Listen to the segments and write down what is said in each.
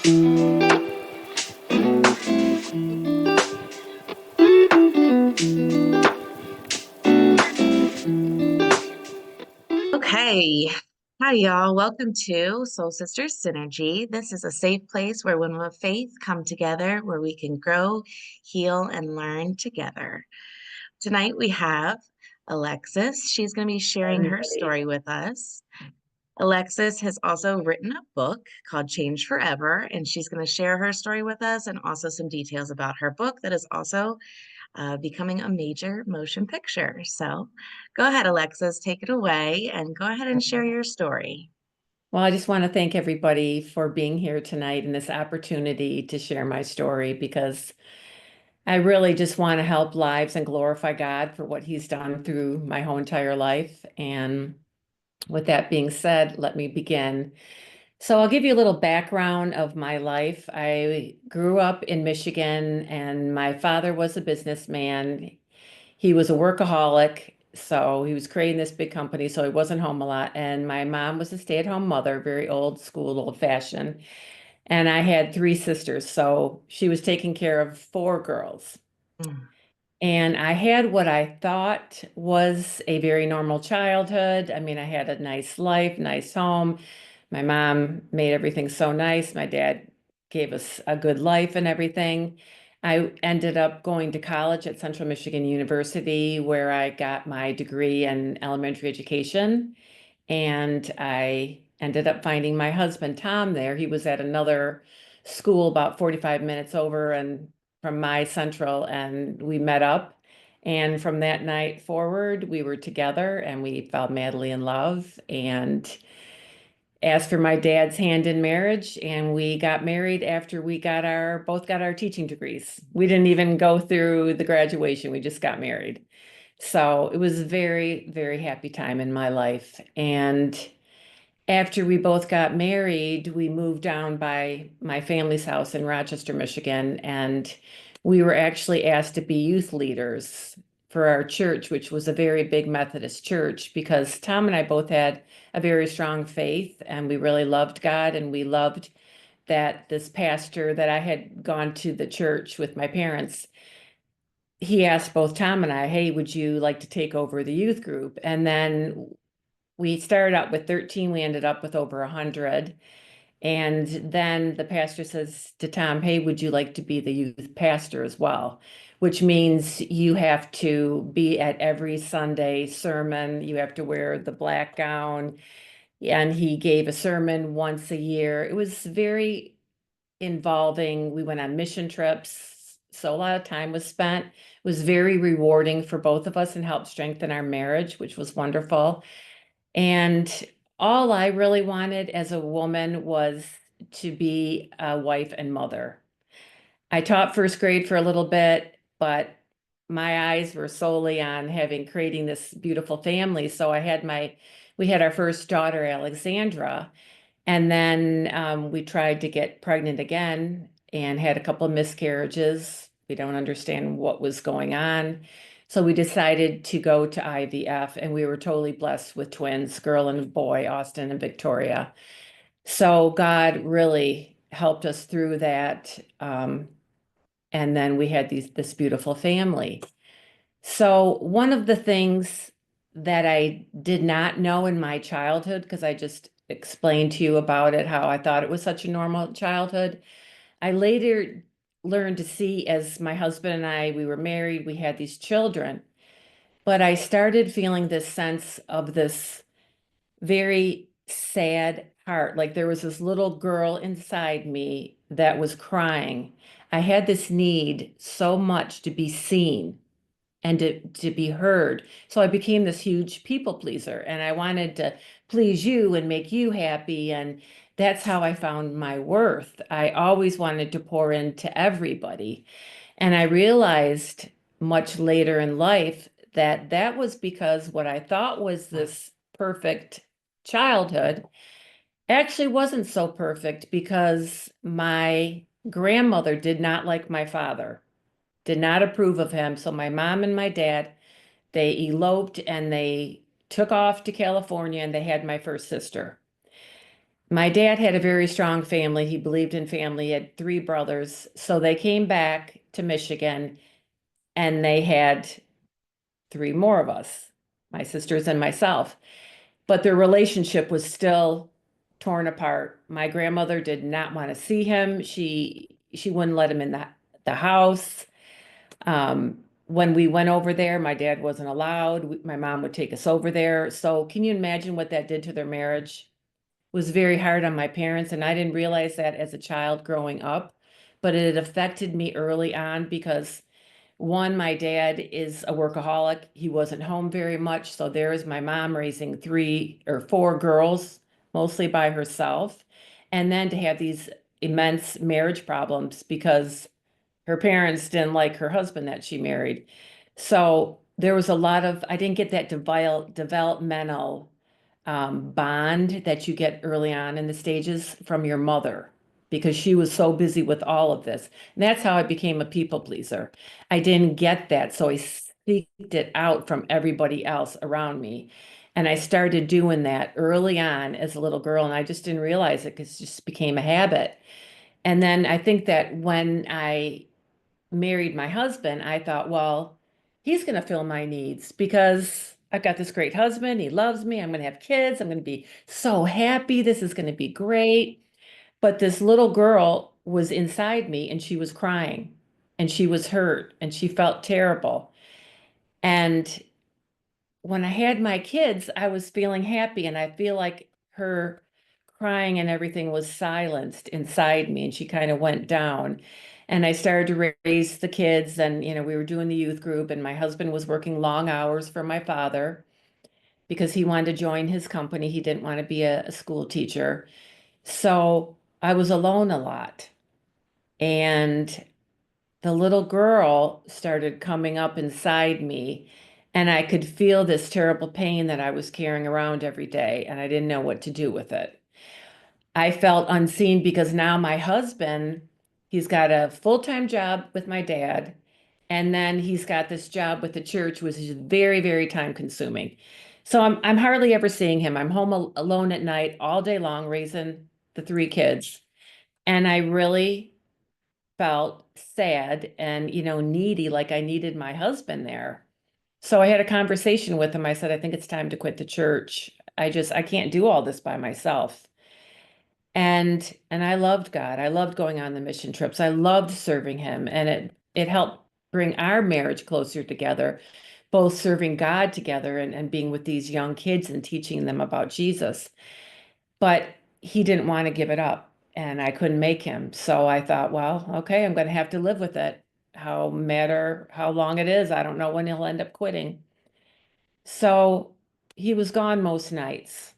Okay. Hi, y'all. Welcome to Soul Sisters Synergy. This is a safe place where women of faith come together, where we can grow, heal, and learn together. Tonight we have Alexis. She's going to be sharing her Everybody. story with us. Alexis has also written a book called Change Forever, and she's going to share her story with us and also some details about her book that is also becoming a major motion picture. So go ahead, Alexis, take it away and go ahead and share your story. Well, I just want to thank everybody for being here tonight and this opportunity to share my story because I really just want to help lives and glorify God for what He's done through my whole entire life. And with that being said, let me begin. So I'll give you a little background of my life. I grew up in Michigan, and my father was a businessman. He was a workaholic, so he was creating this big company, so he wasn't home a lot. And my mom was a stay-at-home mother, very old school, old-fashioned. And I had three sisters, so she was taking care of four girls. Mm. And I had what I thought was a very normal childhood. I mean, I had a nice life, nice home. My mom made everything so nice. My dad gave us a good life and everything. I ended up going to college at Central Michigan University, where I got my degree in elementary education. And I ended up finding my husband, Tom, there. He was at another school about 45 minutes over and from my central, and we met up. And from that night forward, we were together and we fell madly in love and asked for my dad's hand in marriage. And we got married after we got both got our teaching degrees. We didn't even go through the graduation, we just got married. So it was a very, very happy time in my life. And after we both got married, we moved down by my family's house in Rochester, Michigan, and we were actually asked to be youth leaders for our church, which was a very big Methodist church, because Tom and I both had a very strong faith and we really loved God, and we loved that this pastor that I had gone to the church with my parents, he asked both Tom and I, hey, would you like to take over the youth group? And then we started out with 13, we ended up with over 100. And then the pastor says to Tom, hey, would you like to be the youth pastor as well? Which means you have to be at every Sunday sermon, you have to wear the black gown. And he gave a sermon once a year. It was very involving. We went on mission trips, so a lot of time was spent. It was very rewarding for both of us and helped strengthen our marriage, which was wonderful. And all I really wanted as a woman was to be a wife and mother. I taught first grade for a little bit, but my eyes were solely on creating this beautiful family. So we had our first daughter, Alexandra, and then we tried to get pregnant again and had a couple of miscarriages. We don't understand what was going on. So we decided to go to IVF, and we were totally blessed with twins, girl and boy, Austin and Victoria. So God really helped us through that. And then we had this beautiful family. So one of the things that I did not know in my childhood, because I just explained to you about it, how I thought it was such a normal childhood, I later learned to see as my husband and we were married, we had these children, but I started feeling this sense of this very sad heart. Like there was this little girl inside me that was crying. I had this need so much to be seen and to be heard. So I became this huge people pleaser, and I wanted to please you and make you happy. And that's how I found my worth. I always wanted to pour into everybody. And I realized much later in life that that was because what I thought was this perfect childhood actually wasn't so perfect, because my grandmother did not like my father, did not approve of him. So my mom and my dad, they eloped and they took off to California, and they had my first sister. My dad had a very strong family. He believed in family. He had three brothers. So they came back to Michigan and they had three more of us, my sisters and myself. But their relationship was still torn apart. My grandmother did not want to see him. She wouldn't let him in the house. When we went over there, my dad wasn't allowed. My mom would take us over there. So can you imagine what that did to their marriage? It was very hard on my parents, and I didn't realize that as a child growing up, but it affected me early on because one, my dad is a workaholic. He wasn't home very much. So there's my mom raising three or four girls, mostly by herself. And then to have these immense marriage problems because her parents didn't like her husband that she married. So there was a lot of, I didn't get that developmental bond that you get early on in the stages from your mother because she was so busy with all of this. And that's how I became a people pleaser. I didn't get that, so I seeked it out from everybody else around me. And I started doing that early on as a little girl, and I just didn't realize it because it just became a habit. And then I think that when I married my husband, I thought, well, he's going to fill my needs because I've got this great husband. He loves me. I'm going to have kids. I'm going to be so happy. This is going to be great. But this little girl was inside me and she was crying and she was hurt and she felt terrible. And when I had my kids, I was feeling happy and I feel like her crying and everything was silenced inside me and she kind of went down. And I started to raise the kids and we were doing the youth group and my husband was working long hours for my father because he wanted to join his company. He didn't want to be a school teacher. So I was alone a lot. And the little girl started coming up inside me, and I could feel this terrible pain that I was carrying around every day, and I didn't know what to do with it. I felt unseen because now my husband, he's got a full-time job with my dad, and then he's got this job with the church, which is very, very time consuming. So I'm hardly ever seeing him. I'm home alone at night all day long raising the three kids. And I really felt sad and, needy, like I needed my husband there. So I had a conversation with him. I said, I think it's time to quit the church. I can't do all this by myself. And I loved God. I loved going on the mission trips. I loved serving him. And it helped bring our marriage closer together, both serving God together and being with these young kids and teaching them about Jesus. But he didn't want to give it up and I couldn't make him. So I thought, well, okay, I'm going to have to live with it. How matter how long it is, I don't know when he'll end up quitting. So he was gone most nights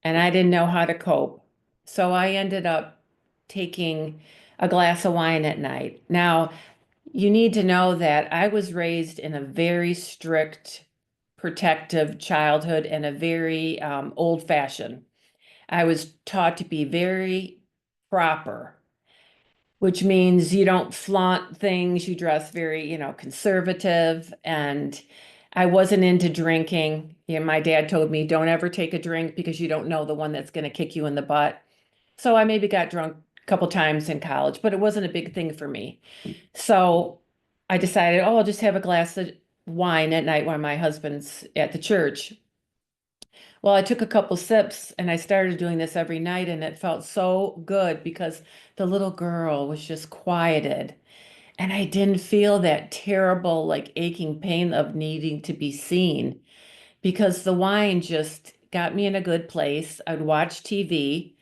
and I didn't know how to cope. So I ended up taking a glass of wine at night. Now, you need to know that I was raised in a very strict, protective childhood and a very old-fashioned. I was taught to be very proper, which means you don't flaunt things, you dress very, conservative. And I wasn't into drinking. My dad told me, don't ever take a drink because you don't know the one that's going to kick you in the butt. So I maybe got drunk a couple times in college, but it wasn't a big thing for me. So I decided, oh, I'll just have a glass of wine at night while my husband's at the church. Well, I took a couple sips and I started doing this every night, and it felt so good because the little girl was just quieted. And I didn't feel that terrible, like aching pain of needing to be seen because the wine just got me in a good place. I'd watch TV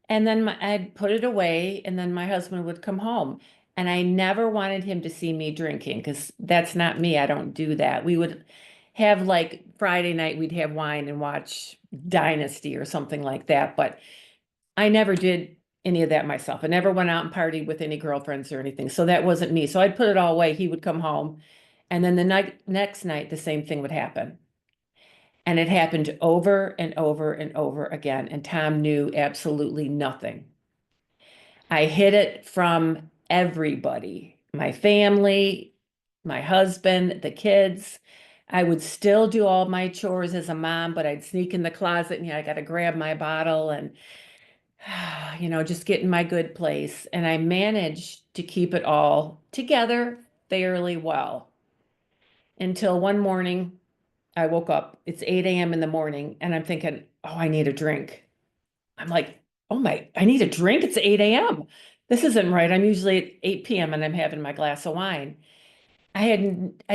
and then I'd put it away, and then my husband would come home. And I never wanted him to see me drinking because that's not me. I don't do that. We would have like Friday night, we'd have wine and watch Dynasty or something like that. But I never did any of that myself. I never went out and partied with any girlfriends or anything. So that wasn't me. So I'd put it all away. He would come home. And then the next night, the same thing would happen. And it happened over and over and over again. And Tom knew absolutely nothing. I hid it from everybody, my family, my husband, the kids. I would still do all my chores as a mom, but I'd sneak in the closet and I got to grab my bottle. And just get in my good place. And I managed to keep it all together fairly well until one morning I woke up. It's 8 a.m. in the morning, and I'm thinking, oh, I need a drink. I'm like, oh my, I need a drink. It's 8 a.m. This isn't right. I'm usually at 8 p.m. and I'm having my glass of wine. I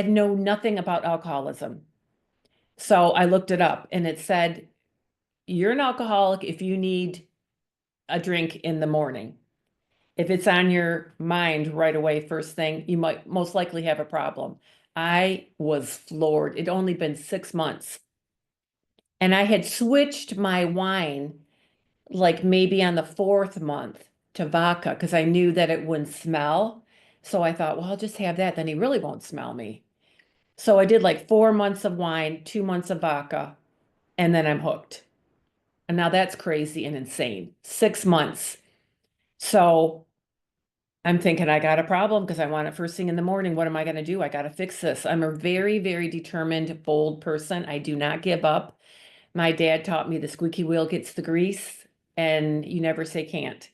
know nothing about alcoholism. So I looked it up and it said, you're an alcoholic if you need a drink in the morning. If it's on your mind right away, first thing, you might most likely have a problem. I was floored. It'd only been 6 months. And I had switched my wine like maybe on the fourth month to vodka because I knew that it wouldn't smell. So I thought, well, I'll just have that. Then he really won't smell me. So I did like 4 months of wine, 2 months of vodka, and then I'm hooked. And now that's crazy and insane. 6 months. So I'm thinking I got a problem because I want it first thing in the morning. What am I going to do? I got to fix this. I'm a very, very determined, bold person. I do not give up. My dad taught me the squeaky wheel gets the grease, and you never say can't.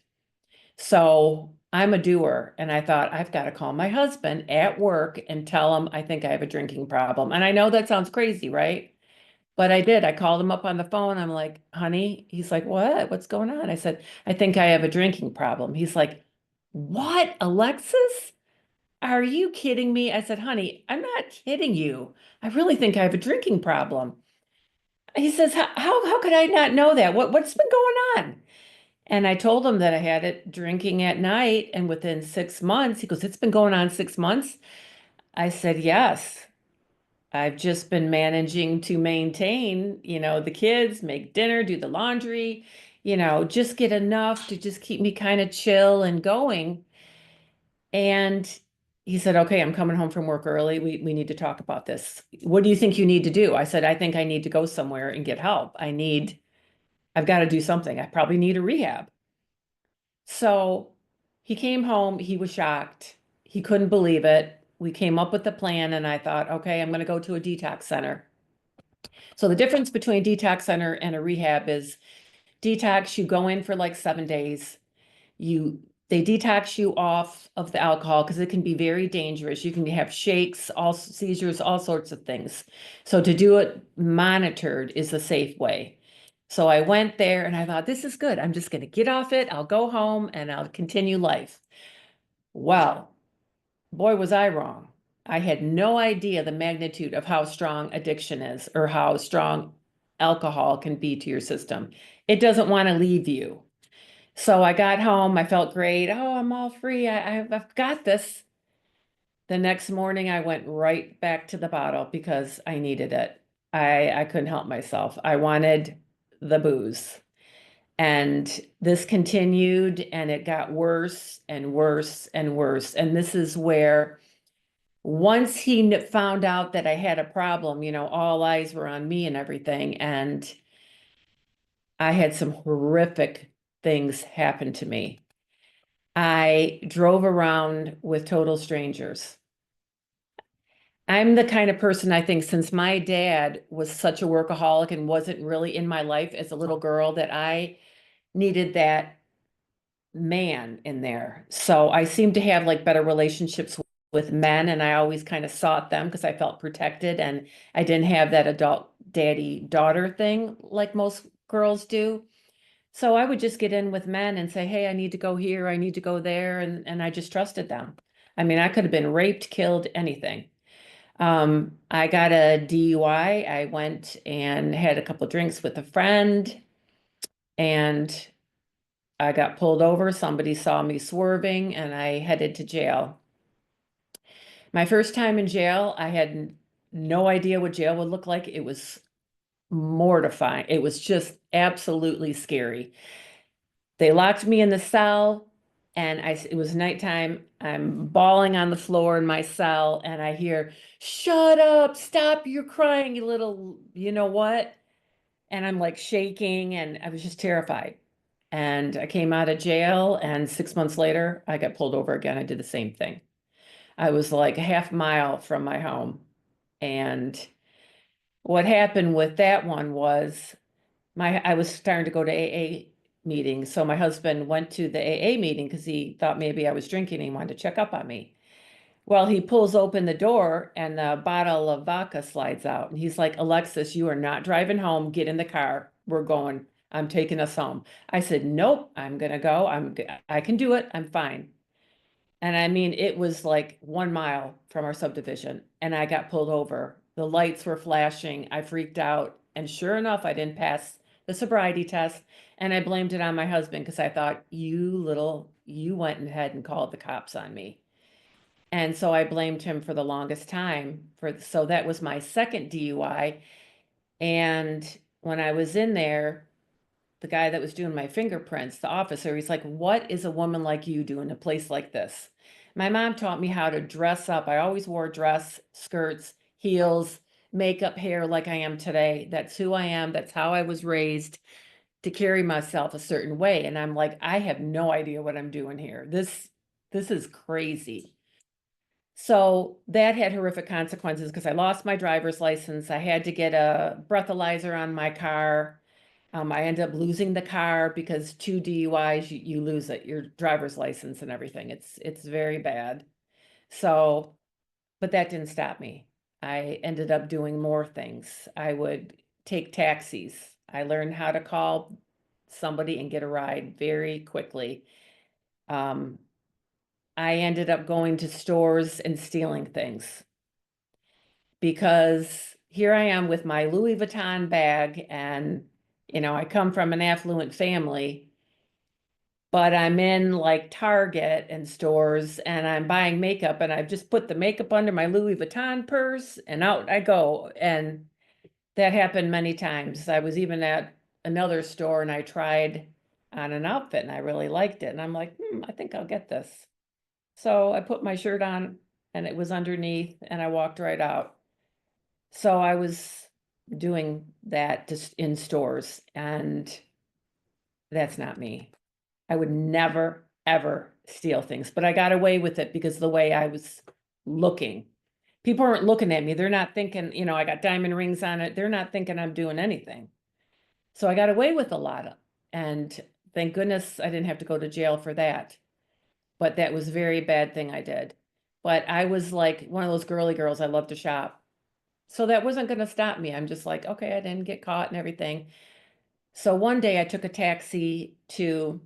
So I'm a doer. And I thought, I've got to call my husband at work and tell him I think I have a drinking problem. And I know that sounds crazy, right? But I did. I called him up on the phone. I'm like, honey, he's like, what? What's going on? I said, I think I have a drinking problem. He's like, what, Alexis? Are you kidding me? I said, honey, I'm not kidding you. I really think I have a drinking problem. He says, how could I not know that? What's been going on? And I told him that I had it drinking at night, and within 6 months, he goes, it's been going on 6 months. I said, yes. I've just been managing to maintain, the kids, make dinner, do the laundry, just get enough to just keep me kind of chill and going. And he said, okay, I'm coming home from work early. We need to talk about this. What do you think you need to do? I said, I think I need to go somewhere and get help. I've got to do something. I probably need a rehab. So he came home. He was shocked. He couldn't believe it. We came up with a plan, and I thought, okay, I'm going to go to a detox center. So the difference between detox center and a rehab is detox, you go in for like 7 days. They detox you off of the alcohol because it can be very dangerous. You can have shakes, all seizures, all sorts of things. So to do it monitored is the safe way. So I went there and I thought, this is good. I'm just going to get off it. I'll go home and I'll continue life. Well, boy, was I wrong. I had no idea the magnitude of how strong addiction is or how strong alcohol can be to your system. It doesn't want to leave you. So I got home, I felt great. Oh, I'm all free. I've got this. The next morning, I went right back to the bottle because I needed it. I couldn't help myself. I wanted the booze. And this continued and it got worse and worse and worse. And this is where once he found out that I had a problem, all eyes were on me and everything. And I had some horrific things happen to me. I drove around with total strangers. I'm the kind of person I think since my dad was such a workaholic and wasn't really in my life as a little girl that I needed that man in there. So I seem to have like better relationships with men, and I always kind of sought them because I felt protected and I didn't have that adult daddy daughter thing like most girls do. So I would just get in with men and say, hey, I need to go here, I need to go there. And I just trusted them. I mean, I could have been raped, killed, anything. I got a DUI. I went and had a couple of drinks with a friend and I got pulled over. Somebody saw me swerving and I headed to jail. My first time in jail, I had no idea what jail would look like. It was mortifying. It was just absolutely scary. They locked me in the cell and it was nighttime. I'm bawling on the floor in my cell and I hear, shut up, stop, you're crying, you little, you know what? And I'm like shaking and I was just terrified. And I came out of jail and 6 months later, I got pulled over again. I did the same thing. I was like a half mile from my home. And what happened with that one was I was starting to go to AA meeting. So my husband went to the AA meeting because he thought maybe I was drinking and he wanted to check up on me. Well, he pulls open the door and a bottle of vodka slides out. And he's like, Alexis, you are not driving home. Get in the car. We're going. I'm taking us home. I said, nope, I'm gonna go. I can do it. I'm fine. And I mean, it was like 1 mile from our subdivision, and I got pulled over. The lights were flashing. I freaked out. And sure enough, I didn't pass the sobriety test. And I blamed it on my husband because I thought, you went ahead and called the cops on me. And so I blamed him for the longest time so that was my second DUI. And when I was in there, the guy that was doing my fingerprints, the officer, he's like, what is a woman like you doing in a place like this? My mom taught me how to dress up. I always wore dress, skirts, heels, makeup, hair like I am today. That's who I am. That's how I was raised to carry myself a certain way. And I'm like, I have no idea what I'm doing here. This is crazy. So that had horrific consequences because I lost my driver's license. I had to get a breathalyzer on my car. I ended up losing the car because 2 DUIs, you lose it, your driver's license and everything. It's very bad. So, but that didn't stop me. I ended up doing more things. I would take taxis. I learned how to call somebody and get a ride very quickly. Um, I ended up going to stores and stealing things because here I am with my Louis Vuitton bag and, I come from an affluent family, but I'm in like Target and stores and I'm buying makeup and I've just put the makeup under my Louis Vuitton purse and out I go. And that happened many times. I was even at another store and I tried on an outfit and I really liked it. And I'm like, I think I'll get this. So I put my shirt on and it was underneath and I walked right out. So I was doing that just in stores and that's not me. I would never, ever steal things, but I got away with it because of the way I was looking. People aren't looking at me. They're not thinking, I got diamond rings on it. They're not thinking I'm doing anything. So I got away with a lot of, and thank goodness I didn't have to go to jail for that. But that was a very bad thing I did. But I was like one of those girly girls. I love to shop. So that wasn't going to stop me. I'm just like, okay, I didn't get caught and everything. So one day I took a taxi to,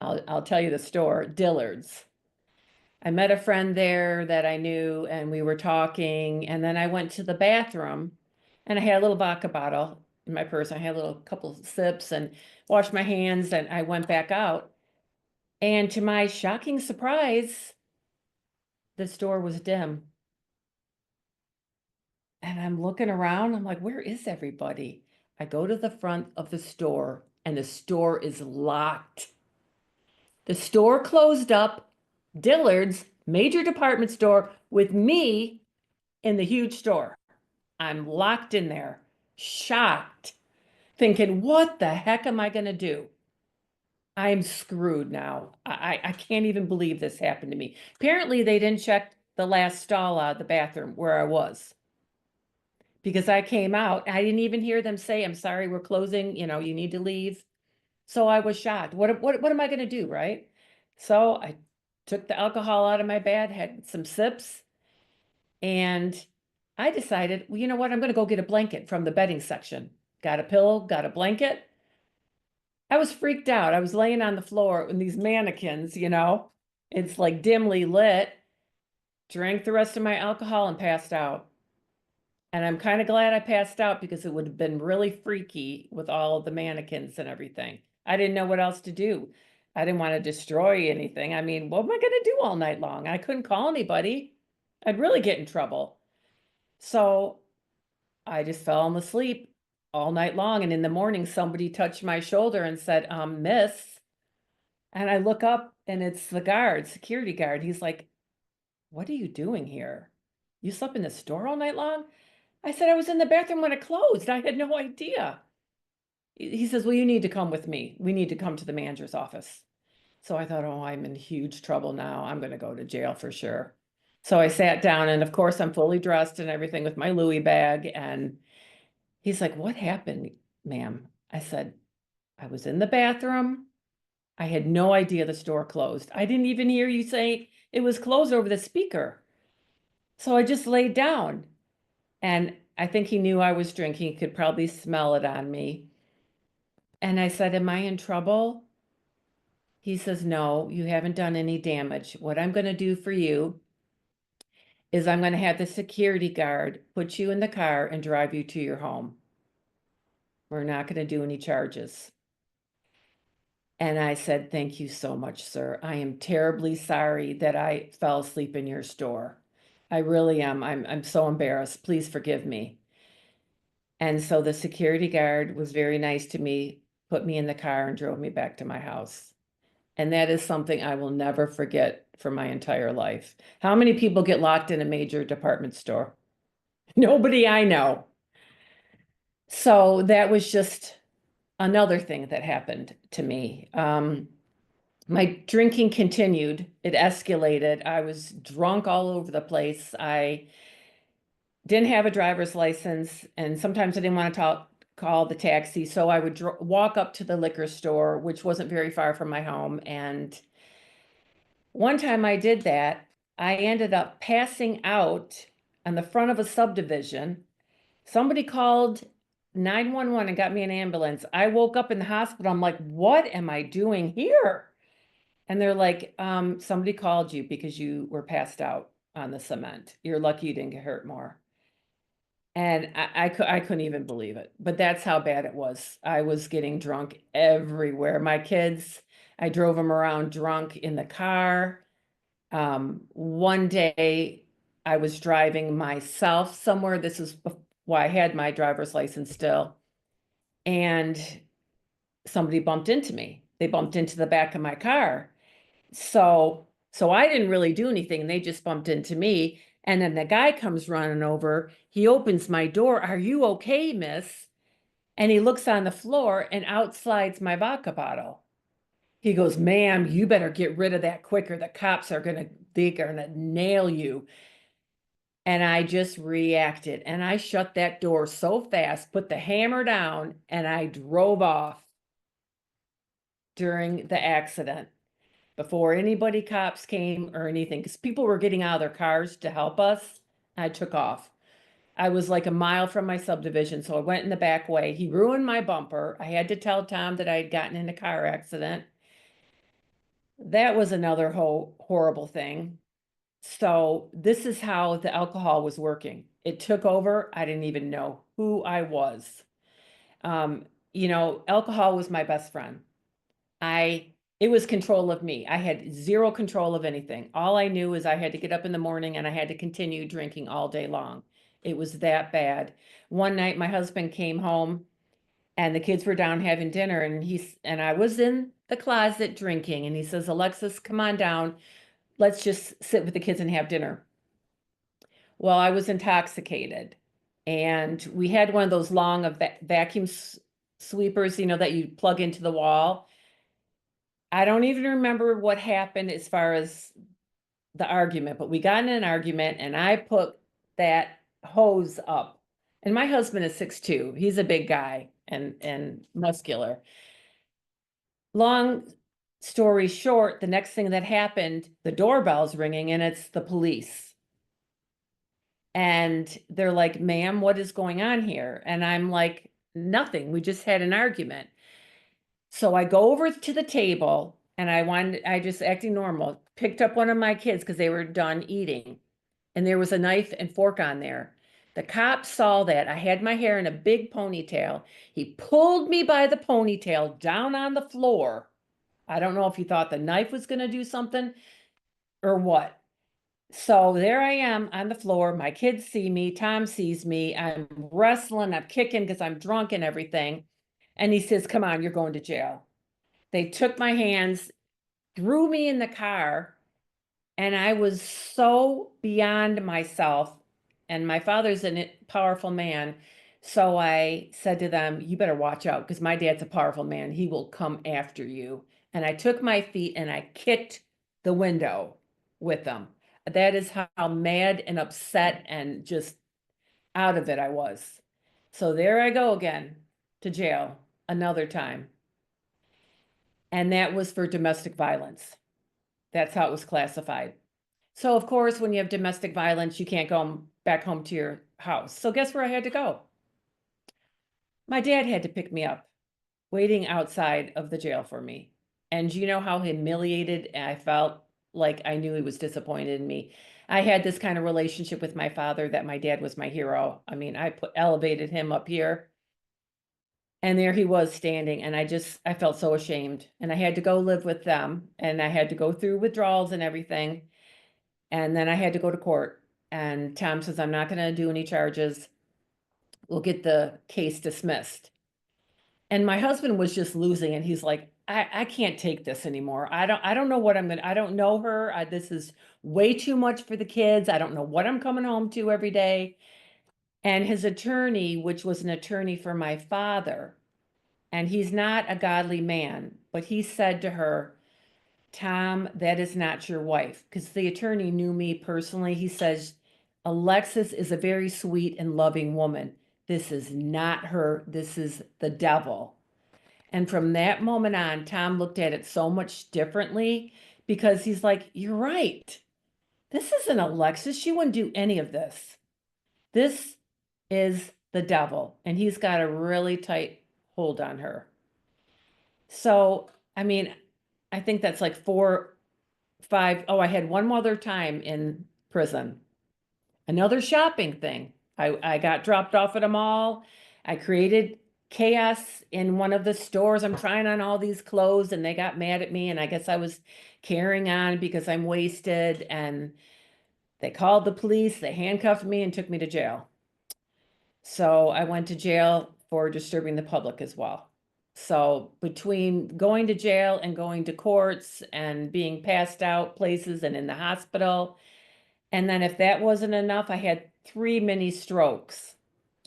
I'll tell you the store, Dillard's. I met a friend there that I knew and we were talking. And then I went to the bathroom and I had a little vodka bottle in my purse. I had a little couple sips and washed my hands and I went back out. And to my shocking surprise, the store was dim. And I'm looking around, I'm like, where is everybody? I go to the front of the store and the store is locked. The store closed up, Dillard's, major department store, with me in the huge store. I'm locked in there, shocked, thinking, what the heck am I going to do? I'm screwed now. I can't even believe this happened to me. Apparently, they didn't check the last stall out of the bathroom where I was because I came out. I didn't even hear them say, I'm sorry, we're closing. You need to leave. So I was shocked. What am I going to do, right? So I took the alcohol out of my bag, had some sips, and I decided, well, you know what? I'm going to go get a blanket from the bedding section. Got a pillow, got a blanket. I was freaked out. I was laying on the floor in these mannequins, it's like dimly lit, drank the rest of my alcohol and passed out. And I'm kind of glad I passed out because it would have been really freaky with all of the mannequins and everything. I didn't know what else to do. I didn't want to destroy anything. I mean, what am I going to do all night long? I couldn't call anybody. I'd really get in trouble. So I just fell asleep all night long. And in the morning, somebody touched my shoulder and said, miss. And I look up and it's the guard, security guard. He's like, what are you doing here? You slept in the store all night long? I said, I was in the bathroom when it closed. I had no idea. He says, well, you need to come with me. We need to come to the manager's office. So I thought, oh, I'm in huge trouble now. I'm going to go to jail for sure. So I sat down and of course I'm fully dressed and everything with my Louis bag. And he's like, what happened, ma'am? I said, I was in the bathroom. I had no idea the store closed. I didn't even hear you say it was closed over the speaker. So I just laid down. And I think he knew I was drinking. He could probably smell it on me. And I said, "Am I in trouble?" He says, "No, you haven't done any damage. What I'm going to do for you is I'm going to have the security guard put you in the car and drive you to your home. We're not going to do any charges." And I said, "Thank you so much, sir. I am terribly sorry that I fell asleep in your store. I really am. I'm so embarrassed. Please forgive me." And so the security guard was very nice to me, put me in the car and drove me back to my house. And that is something I will never forget for my entire life. How many people get locked in a major department store? Nobody I know. So that was just another thing that happened to me. My drinking continued. It escalated. I was drunk all over the place. I didn't have a driver's license, and sometimes I didn't want to call the taxi, so I would walk up to the liquor store, which wasn't very far from my home. And one time I did that, I ended up passing out on the front of a subdivision. Somebody called 911 and got me an ambulance. I woke up in the hospital. I'm like, what am I doing here? And they're like, somebody called you because you were passed out on the cement. You're lucky you didn't get hurt more. And I couldn't even believe it. But that's how bad it was. I was getting drunk everywhere. My kids, I drove them around drunk in the car. One day I was driving myself somewhere. This is why I had my driver's license still. And somebody bumped into me. They bumped into the back of my car. So I didn't really do anything. They just bumped into me. And then the guy comes running over. He opens my door. "Are you okay, miss?" And he looks on the floor, and out slides my vodka bottle. He goes, "Ma'am, you better get rid of that quicker. The cops are they're gonna nail you." And I just reacted, and I shut that door so fast, put the hammer down, and I drove off during the accident before anybody cops came or anything, because people were getting out of their cars to help us. I took off. I was like a mile from my subdivision, so I went in the back way. He ruined my bumper. I had to tell Tom that I had gotten in a car accident. That was another horrible thing. So this is how the alcohol was working. It took over. I didn't even know who I was. Um, Alcohol was my best friend. I It was control of me. I had zero control of anything. All I knew is I had to get up in the morning and I had to continue drinking all day long. It was that bad. One night my husband came home and the kids were down having dinner, and I was in the closet drinking, and he says, "Alexis, come on down. Let's just sit with the kids and have dinner." Well, I was intoxicated, and we had one of those long vacuum sweepers, that you plug into the wall. I don't even remember what happened as far as the argument, but we got in an argument and I put that hose up. And my husband is 6'2". He's a big guy and muscular. Long story short, the next thing that happened, the doorbell's ringing and it's the police. And they're like, "Ma'am, what is going on here?" And I'm like, "Nothing. We just had an argument." So I go over to the table and I just acting normal, picked up one of my kids because they were done eating. And there was a knife and fork on there. The cop saw that. I had my hair in a big ponytail. He pulled me by the ponytail down on the floor. I don't know if he thought the knife was going to do something or what. So there I am on the floor. My kids see me. Tom sees me. I'm wrestling. I'm kicking because I'm drunk and everything. And he says, "Come on, you're going to jail." They took my hands, threw me in the car, and I was so beyond myself. And my father's a powerful man. So I said to them, "You better watch out because my dad's a powerful man. He will come after you." And I took my feet and I kicked the window with them. That is how mad and upset and just out of it I was. So there I go again to jail another time. and that was for domestic violence. That's how it was classified. So of course, when you have domestic violence, you can't go back home to your house. So guess where I had to go? My dad had to pick me up, waiting outside of the jail for me. And you know how humiliated I felt? Like I knew he was disappointed in me. I had this kind of relationship with my father that my dad was my hero. I mean, elevated him up here. And there he was standing, and I felt so ashamed. And I had to go live with them, and I had to go through withdrawals and everything. And then I had to go to court. And Tom says, I'm not going to do any charges. We'll get the case dismissed. And my husband was just losing it. He's like, I can't take this anymore. I don't know what I don't know her. This is way too much for the kids. I don't know what I'm coming home to every day. And his attorney, which was an attorney for my father, and he's not a godly man, but he said to her, Tom, that is not your wife. Because the attorney knew me personally. He says, Alexis is a very sweet and loving woman. This is not her. This is the devil. And from that moment on, Tom looked at it so much differently because he's like, you're right. This isn't Alexis. She wouldn't do any of this. This is the devil. And he's got a really tight hold on her. So, I mean, I think that's like 4, 5. Oh, I had one other time in prison. Another shopping thing. I got dropped off at a mall. I created chaos in one of the stores. I'm trying on all these clothes and they got mad at me. And I guess I was carrying on because I'm wasted. And they called the police. They handcuffed me and took me to jail. So I went to jail for disturbing the public as well. So between going to jail and going to courts and being passed out places and in the hospital, and then if that wasn't enough, I had 3 mini strokes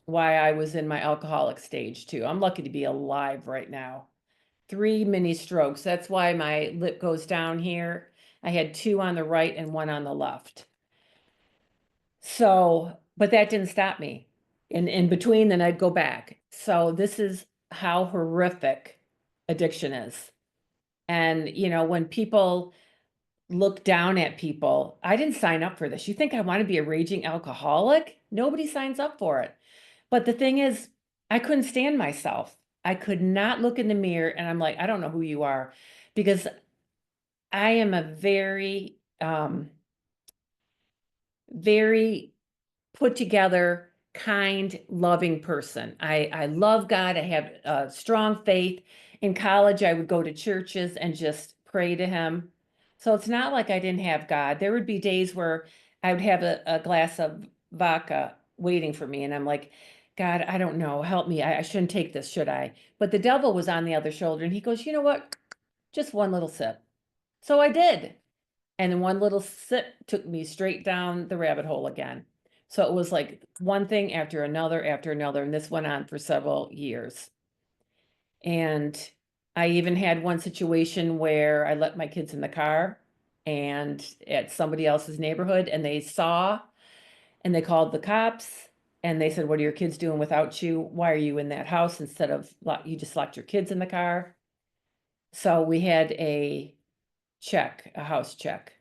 while I was in my alcoholic stage too. I'm lucky to be alive right now. 3 mini strokes. That's why my lip goes down here. I had 2 on the right and 1 on the left. So, but that didn't stop me. In between, then I'd go back. So this is how horrific addiction is. And, you know, when people look down at people, I didn't sign up for this. You think I want to be a raging alcoholic? Nobody signs up for it. But the thing is, I couldn't stand myself. I could not look in the mirror and I'm like, I don't know who you are, because I am a very, very put together, kind, loving person. I love God. I have a strong faith. In college, I would go to churches and just pray to him. So it's not like I didn't have God. There would be days where I would have a glass of vodka waiting for me. And I'm like, God, I don't know. Help me. I shouldn't take this, should I? But the devil was on the other shoulder and he goes, you know what? Just one little sip. So I did. And then one little sip took me straight down the rabbit hole again. So it was like one thing after another, and this went on for several years. And I even had one situation where I let my kids in the car and at somebody else's neighborhood, and they saw and they called the cops and they said, what are your kids doing without you? Why are you in that house instead of you just locked your kids in the car? So we had a house check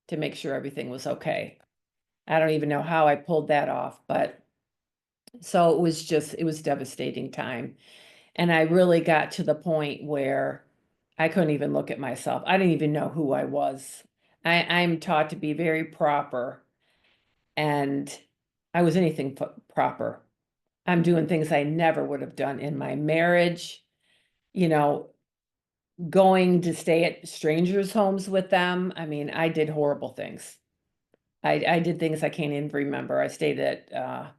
to make sure everything was okay. I don't even know how I pulled that off, but so it was devastating time. And I really got to the point where I couldn't even look at myself. I didn't even know who I was. I'm taught to be very proper, and I was anything proper. I'm doing things I never would have done in my marriage, you know, going to stay at strangers' homes with them. I mean, I did horrible things. I did things I can't even remember. I stayed at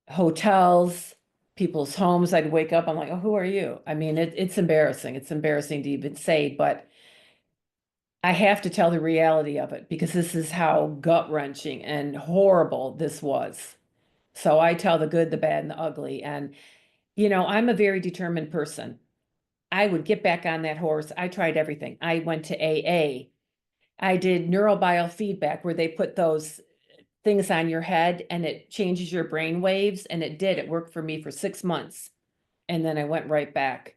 hotels, people's homes. I'd wake up, I'm like, oh, who are you? I mean, it's embarrassing. It's embarrassing to even say, but I have to tell the reality of it because this is how gut-wrenching and horrible this was. So I tell the good, the bad, and the ugly. And, you know, I'm a very determined person. I would get back on that horse. I tried everything. I went to AA. I did neurobiofeedback where they put those things on your head and it changes your brain waves. And it did. It worked for me for 6 months. And then I went right back.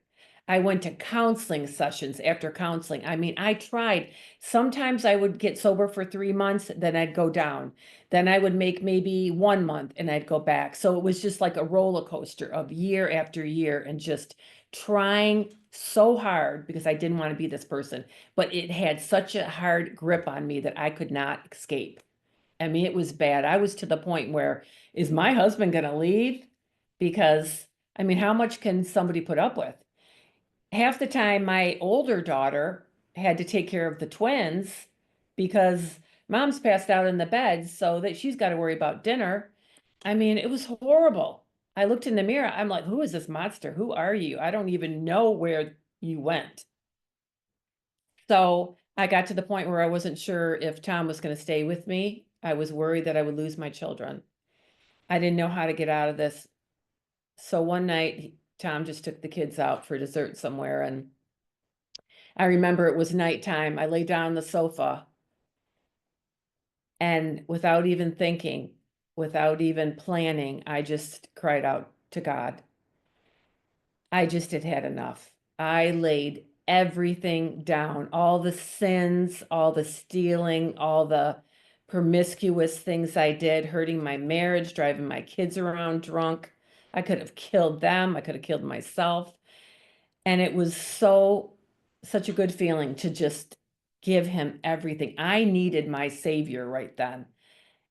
I went to counseling sessions after counseling. I mean, I tried. Sometimes I would get sober for 3 months, then I'd go down. Then I would make maybe 1 month and I'd go back. So it was just like a roller coaster of year after year and just trying so hard because I didn't want to be this person. But it had such a hard grip on me that I could not escape. I mean, it was bad. I was to the point where, is my husband going to leave? Because, I mean, how much can somebody put up with? Half the time, my older daughter had to take care of the twins because mom's passed out in the bed, so that she's got to worry about dinner. I mean, it was horrible. I looked in the mirror. I'm like, who is this monster? Who are you? I don't even know where you went. So I got to the point where I wasn't sure if Tom was going to stay with me. I was worried that I would lose my children. I didn't know how to get out of this. So one night, Tom just took the kids out for dessert somewhere. And I remember it was nighttime. I lay down on the sofa and without even thinking, without even planning, I just cried out to God. I just had had enough. I laid everything down, all the sins, all the stealing, all the promiscuous things I did, hurting my marriage, driving my kids around drunk. I could have killed them. I could have killed myself. And it was such a good feeling to just give him everything. I needed my savior right then.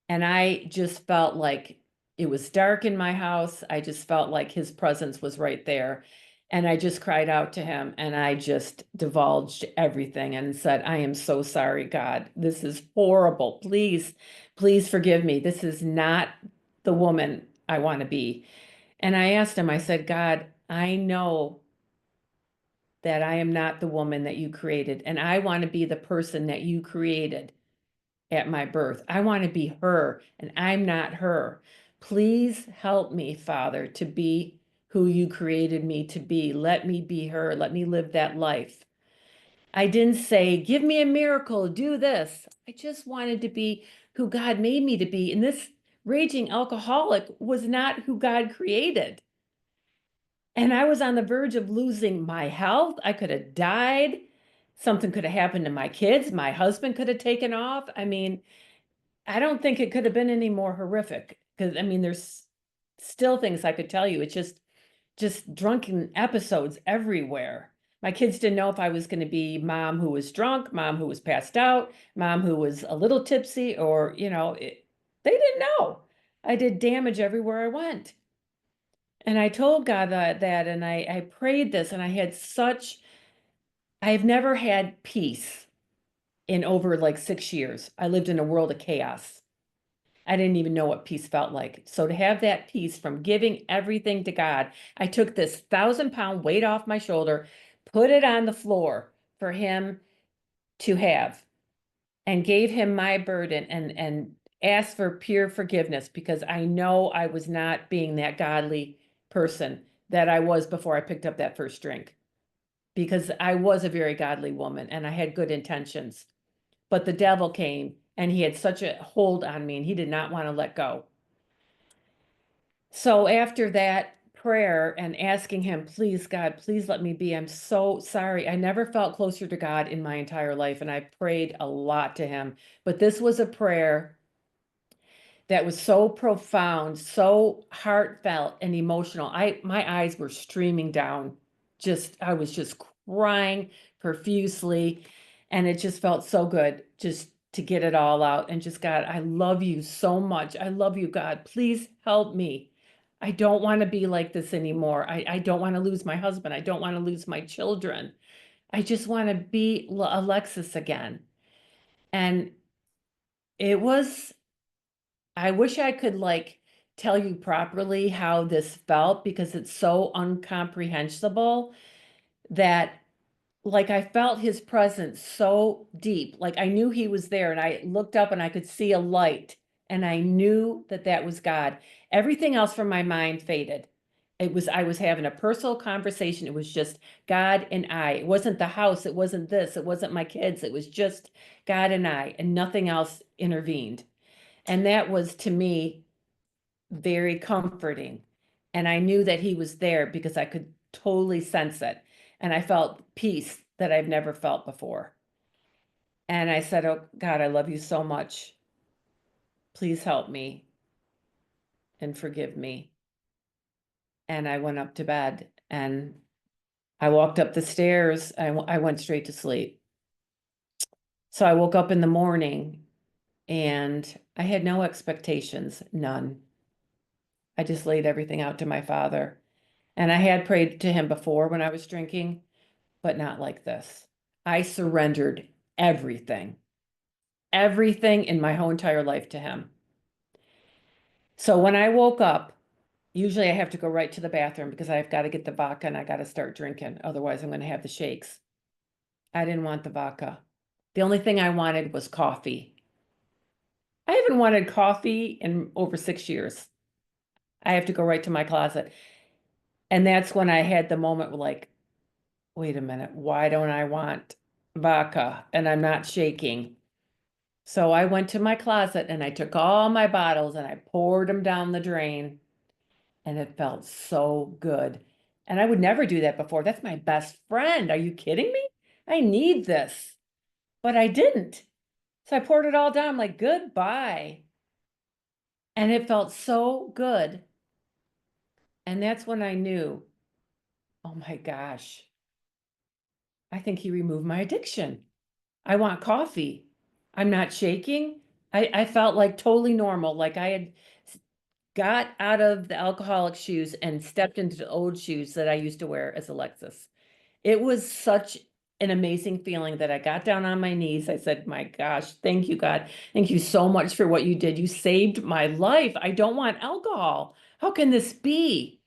And I just felt like it was dark in my house. I just felt like his presence was right there. And I just cried out to him and I just divulged everything and said, I am so sorry, God. This is horrible. Please, please forgive me. This is not the woman I want to be. And I asked him, I said, God, I know that I am not the woman that you created, and I want to be the person that you created at my birth. I want to be her, and I'm not her. Please help me, Father, to be who you created me to be. Let me be her. Let me live that life. I didn't say, give me a miracle, do this. I just wanted to be who God made me to be. And this raging alcoholic was not who God created. And I was on the verge of losing my health. I could have died. Something could have happened to my kids. My husband could have taken off. I mean, I don't think it could have been any more horrific because I mean, there's still things I could tell you. It's just drunken episodes everywhere. My kids didn't know if I was going to be mom who was drunk, mom who was passed out, mom who was a little tipsy, or they didn't know. I did damage everywhere I went. And I told God that and I prayed this and I've never had peace in over like 6 years. I lived in a world of chaos. I didn't even know what peace felt like. So to have that peace from giving everything to God, I took this 1,000-pound weight off my shoulder, put it on the floor for him to have, and gave him my burden and asked for pure forgiveness because I know I was not being that godly person that I was before I picked up that first drink. Because I was a very godly woman and I had good intentions. But the devil came and he had such a hold on me and he did not want to let go. So after that prayer and asking him, please, God, please let me be. I'm so sorry. I never felt closer to God in my entire life. And I prayed a lot to him. But this was a prayer that was so profound, so heartfelt and emotional. My eyes were streaming down. I was just crying profusely, and it just felt so good just to get it all out and just, God, I love you so much. I love you, God. Please help me. I don't want to be like this anymore. I don't want to lose my husband. I don't want to lose my children. I just want to be Alexis again. And it was I wish I could like tell you properly how this felt because it's so incomprehensible that like I felt his presence so deep. Like I knew he was there and I looked up and I could see a light and I knew that that was God. Everything else from my mind faded. I was having a personal conversation. It was just God and I. It wasn't the house. It wasn't this. It wasn't my kids. It was just God and I, and nothing else intervened. And that was to me very comforting. And I knew that he was there because I could totally sense it. And I felt peace that I've never felt before. And I said, "Oh God, I love you so much. Please help me and forgive me." And I went up to bed and I walked up the stairs. I went straight to sleep. So I woke up in the morning and I had no expectations, none. I just laid everything out to my father. And I had prayed to him before when I was drinking, but not like this. I surrendered everything, everything in my whole entire life to him. So when I woke up, usually I have to go right to the bathroom because I've got to get the vodka and I got to start drinking. Otherwise, I'm going to have the shakes. I didn't want the vodka. The only thing I wanted was coffee. I haven't wanted coffee in over 6 years. I have to go right to my closet. And that's when I had the moment where, like, wait a minute, why don't I want vodka? And I'm not shaking. So I went to my closet and I took all my bottles and I poured them down the drain. And it felt so good. And I would never do that before. That's my best friend. Are you kidding me? I need this. But I didn't. So I poured it all down, like, goodbye. And it felt so good. And that's when I knew, oh my gosh, I think he removed my addiction. I want coffee. I'm not shaking. I felt like totally normal, like I had got out of the alcoholic shoes and stepped into the old shoes that I used to wear as Alexis. It was such an amazing feeling that I got down on my knees. I said, my gosh, thank you, God. Thank you so much for what you did. You saved my life. I don't want alcohol. How can this be?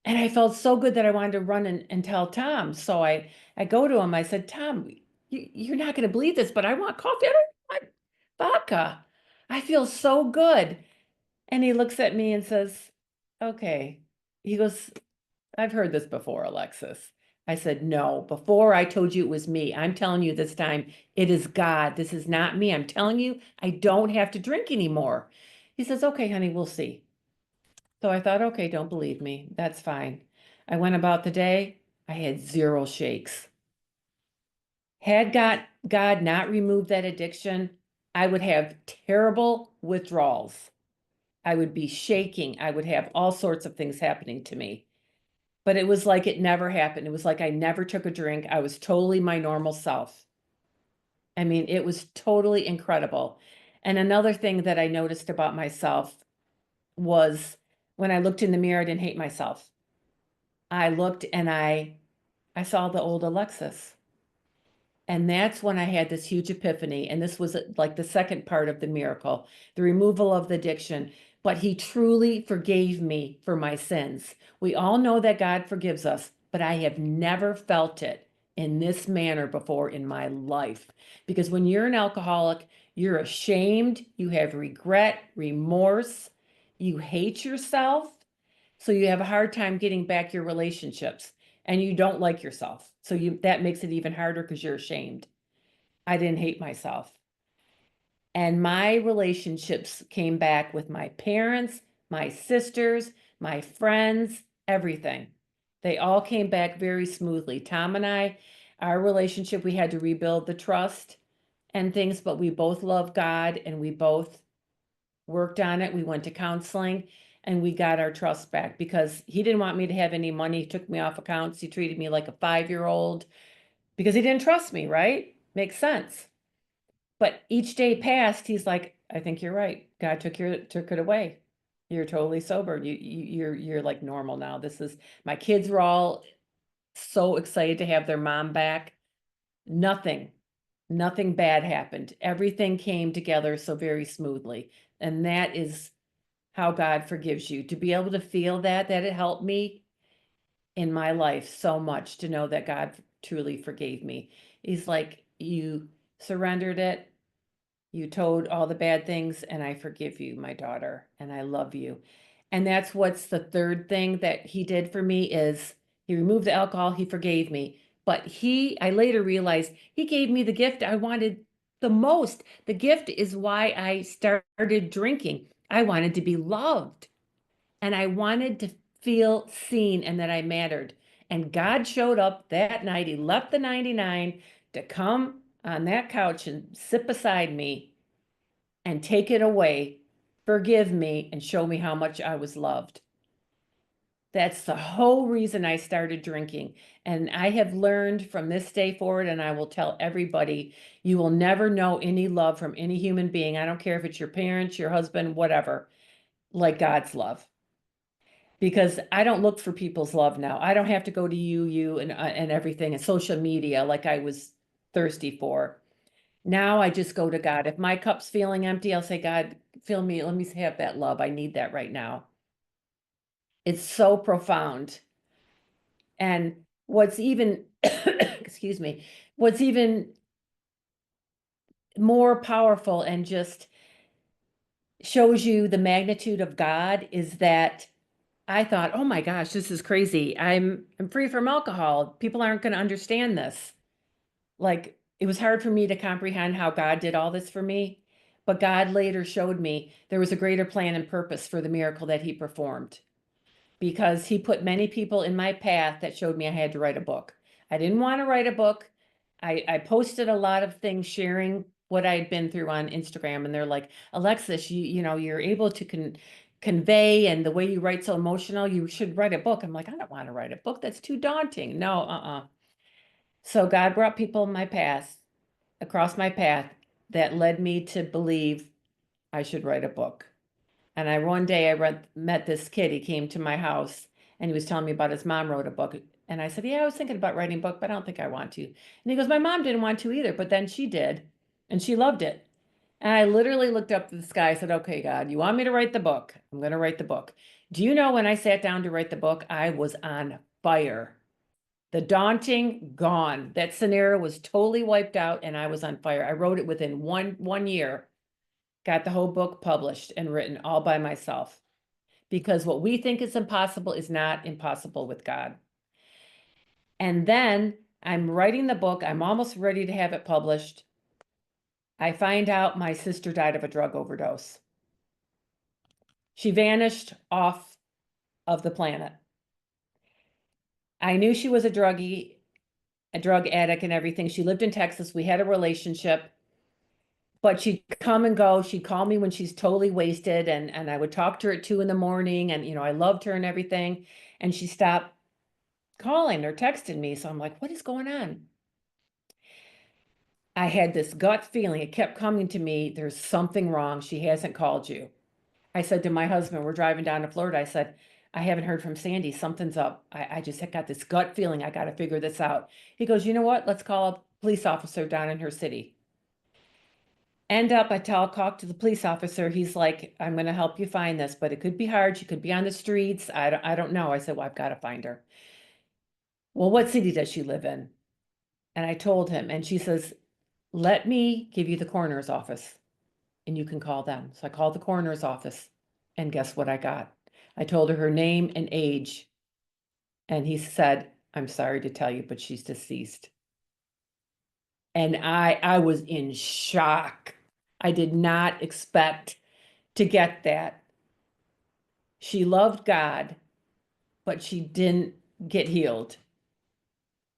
And I felt so good that I wanted to run and tell Tom. So I go to him. I said, Tom, you're not going to believe this, but I want coffee. I don't want vodka. I feel so good. And he looks at me and says, okay. He goes, I've heard this before, Alexis. I said, no, before I told you it was me. I'm telling you this time, it is God. This is not me. I'm telling you, I don't have to drink anymore. He says, okay, honey, we'll see. So I thought, okay, don't believe me. That's fine. I went about the day. I had 0 shakes. Had God not removed that addiction, I would have terrible withdrawals. I would be shaking. I would have all sorts of things happening to me. But it was like it never happened. It was like I never took a drink. I was totally my normal self. I mean, it was totally incredible. And another thing that I noticed about myself was when I looked in the mirror, I didn't hate myself. I looked and I saw the old Alexis. And that's when I had this huge epiphany. And this was like the second part of the miracle, the removal of the addiction. But he truly forgave me for my sins. We all know that God forgives us, but I have never felt it in this manner before in my life. Because when you're an alcoholic, you're ashamed, you have regret, remorse, you hate yourself. So you have a hard time getting back your relationships and you don't like yourself. So that makes it even harder because you're ashamed. I didn't hate myself. And my relationships came back with my parents, my sisters, my friends, everything. They all came back very smoothly. Tom and I, our relationship, we had to rebuild the trust and things, but we both love God and we both worked on it. We went to counseling and we got our trust back because he didn't want me to have any money. He took me off accounts. He treated me like a 5-year-old because he didn't trust me, right? Makes sense. But each day passed, he's like, I think you're right. God took it away. You're totally sober. You're like normal now. This is my kids were all so excited to have their mom back. Nothing, nothing bad happened. Everything came together so very smoothly. And that is how God forgives you. To be able to feel that it helped me in my life so much to know that God truly forgave me. He's like, you surrendered it, you told all the bad things, and I forgive you, my daughter, and I love you. And that's what's the third thing that he did for me is he removed the alcohol, he forgave me. But I later realized he gave me the gift I wanted the most. The gift is why I started drinking. I wanted to be loved and I wanted to feel seen and that I mattered. And God showed up that night. He left the 99 to come on that couch and sit beside me and take it away, forgive me, and show me how much I was loved. That's the whole reason I started drinking. And I have learned from this day forward, and I will tell everybody, you will never know any love from any human being. I don't care if it's your parents, your husband, whatever, like God's love. Because I don't look for people's love now. I don't have to go to you, and everything, and social media like I was thirsty for. Now I just go to God. If my cup's feeling empty, I'll say, God, fill me. Let me have that love. I need that right now. It's so profound. And what's even, excuse me, what's even more powerful and just shows you the magnitude of God is that I thought, oh my gosh, this is crazy. I'm free from alcohol. People aren't going to understand this. Like, it was hard for me to comprehend how God did all this for me, but God later showed me there was a greater plan and purpose for the miracle that he performed, because he put many people in my path that showed me I had to write a book. I didn't want to write a book. I posted a lot of things sharing what I had been through on Instagram, and they're like, Alexis, you know, you're able to convey, and the way you write so emotional, you should write a book. I'm like, I don't want to write a book. That's too daunting. No, So God brought people in my past, across my path, that led me to believe I should write a book. And one day met this kid. He came to my house and he was telling me about his mom wrote a book. And I said, yeah, I was thinking about writing a book, but I don't think I want to. And he goes, my mom didn't want to either, but then she did, and she loved it. And I literally looked up to the sky. I said, okay, God, you want me to write the book? I'm going to write the book. Do you know when I sat down to write the book, I was on fire. The daunting gone. That scenario was totally wiped out and I was on fire. I wrote it within one year, got the whole book published and written all by myself. Because what we think is impossible is not impossible with God. And then I'm writing the book. I'm almost ready to have it published. I find out my sister died of a drug overdose. She vanished off of the planet. I knew she was a druggie, a drug addict and everything. She lived in Texas. We had a relationship, but she'd come and go. She'd call me when she's totally wasted, and I would talk to her at 2 a.m, and I loved her and everything. And she stopped calling or texting me. So I'm like, what is going on? I had this gut feeling. It kept coming to me. There's something wrong. She hasn't called you. I said to my husband, we're driving down to Florida. I said, I haven't heard from Sandy. Something's up. I just got this gut feeling. I got to figure this out. He goes, you know what? Let's call a police officer down in her city. End up, I talk to the police officer. He's like, I'm going to help you find this, but it could be hard. She could be on the streets. I don't know. I said, well, I've got to find her. Well, what city does she live in? And I told him, and she says, let me give you the coroner's office and you can call them. So I called the coroner's office, and guess what I got? I told her name and age. And he said, I'm sorry to tell you, but she's deceased. And I was in shock. I did not expect to get that. She loved God, but she didn't get healed.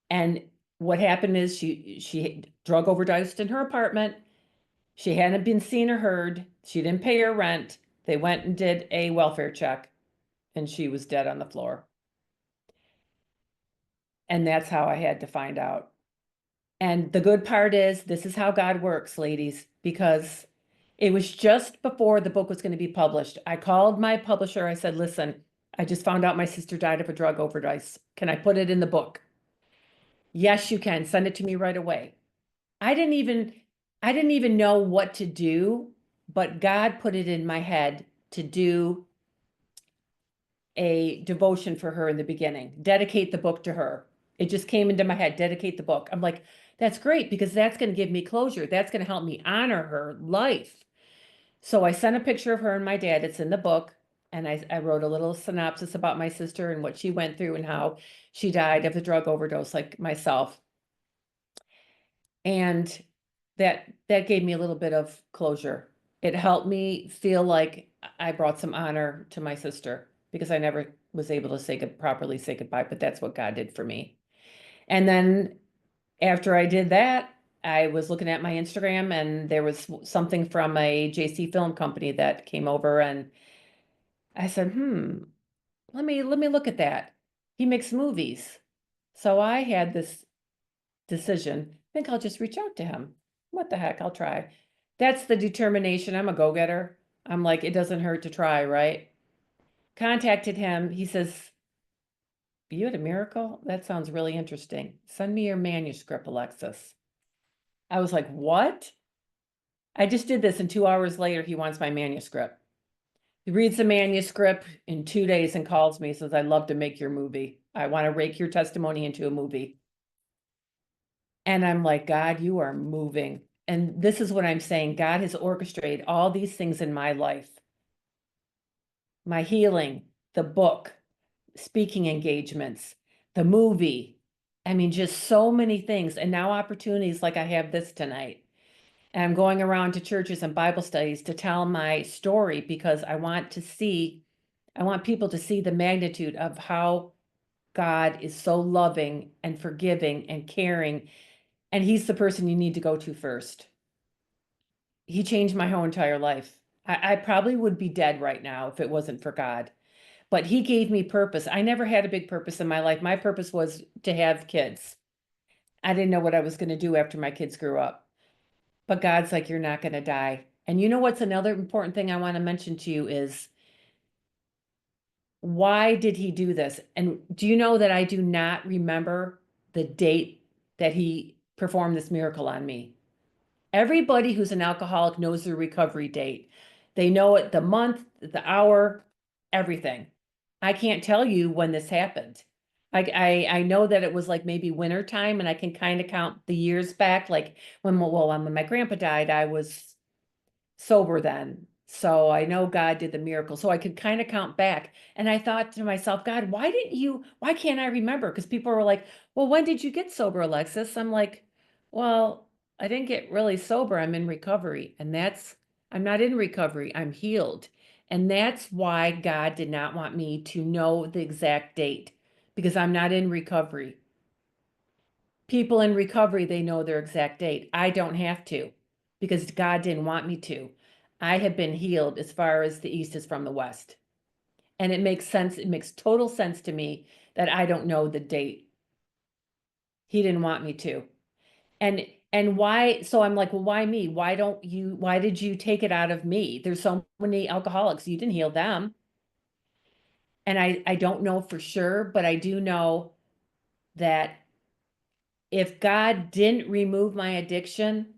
And what happened is she drug overdosed in her apartment. She hadn't been seen or heard. She didn't pay her rent. They went and did a welfare check, and she was dead on the floor. And that's how I had to find out. And the good part is, this is how God works, ladies, because it was just before the book was going to be published. I called my publisher. I said, listen, I just found out my sister died of a drug overdose. Can I put it in the book? Yes, you can. Send it to me right away. I didn't even know what to do, but God put it in my head to do a devotion for her in the beginning, dedicate the book to her. It just came into my head, dedicate the book. I'm like, that's great, because that's going to give me closure. That's going to help me honor her life. So I sent a picture of her and my dad. It's in the book. And I wrote a little synopsis about my sister and what she went through and how she died of a drug overdose like myself. And that gave me a little bit of closure. It helped me feel like I brought some honor to my sister, because I never was able to properly say goodbye, but that's what God did for me. And then after I did that, I was looking at my Instagram and there was something from a JC film company that came over and I said, let me look at that. He makes movies. So I had this decision. I think I'll just reach out to him. What the heck? I'll try. That's the determination. I'm a go-getter. I'm like, it doesn't hurt to try, right? Contacted him. He says, you had a miracle? That sounds really interesting. Send me your manuscript, Alexis. I was like, what? I just did this, and 2 hours later, he wants my manuscript. He reads the manuscript in 2 days and calls me, says, I'd love to make your movie. I want to rake your testimony into a movie. And I'm like, God, you are moving. And this is what I'm saying. God has orchestrated all these things in my life, my healing, the book, speaking engagements, the movie. I mean, just so many things. And now opportunities like I have this tonight. And I'm going around to churches and Bible studies to tell my story because I want people to see the magnitude of how God is so loving and forgiving and caring. And he's the person you need to go to first. He changed my whole entire life. I probably would be dead right now if it wasn't for God. But he gave me purpose. I never had a big purpose in my life. My purpose was to have kids. I didn't know what I was going to do after my kids grew up. But God's like, you're not going to die. And you know what's another important thing I want to mention to you is why did he do this? And do you know that I do not remember the date that he performed this miracle on me? Everybody who's an alcoholic knows their recovery date. They know it, the month, the hour, everything. I can't tell you when this happened. I know that it was like maybe winter time, and I can kind of count the years back. Like when my grandpa died, I was sober then. So I know God did the miracle. So I could kind of count back. And I thought to myself, God, why can't I remember? Because people were like, well, when did you get sober, Alexis? I'm like, well, I didn't get really sober. I'm in recovery. I'm not in recovery. I'm healed. And that's why God did not want me to know the exact date because I'm not in recovery. People in recovery, they know their exact date. I don't have to because God didn't want me to. I have been healed as far as the East is from the West. And it makes sense. It makes total sense to me that I don't know the date. He didn't want me to. And why? So I'm like, well, why me? Why did you take it out of me? There's so many alcoholics. You didn't heal them. And I don't know for sure, but I do know that if God didn't remove my addiction,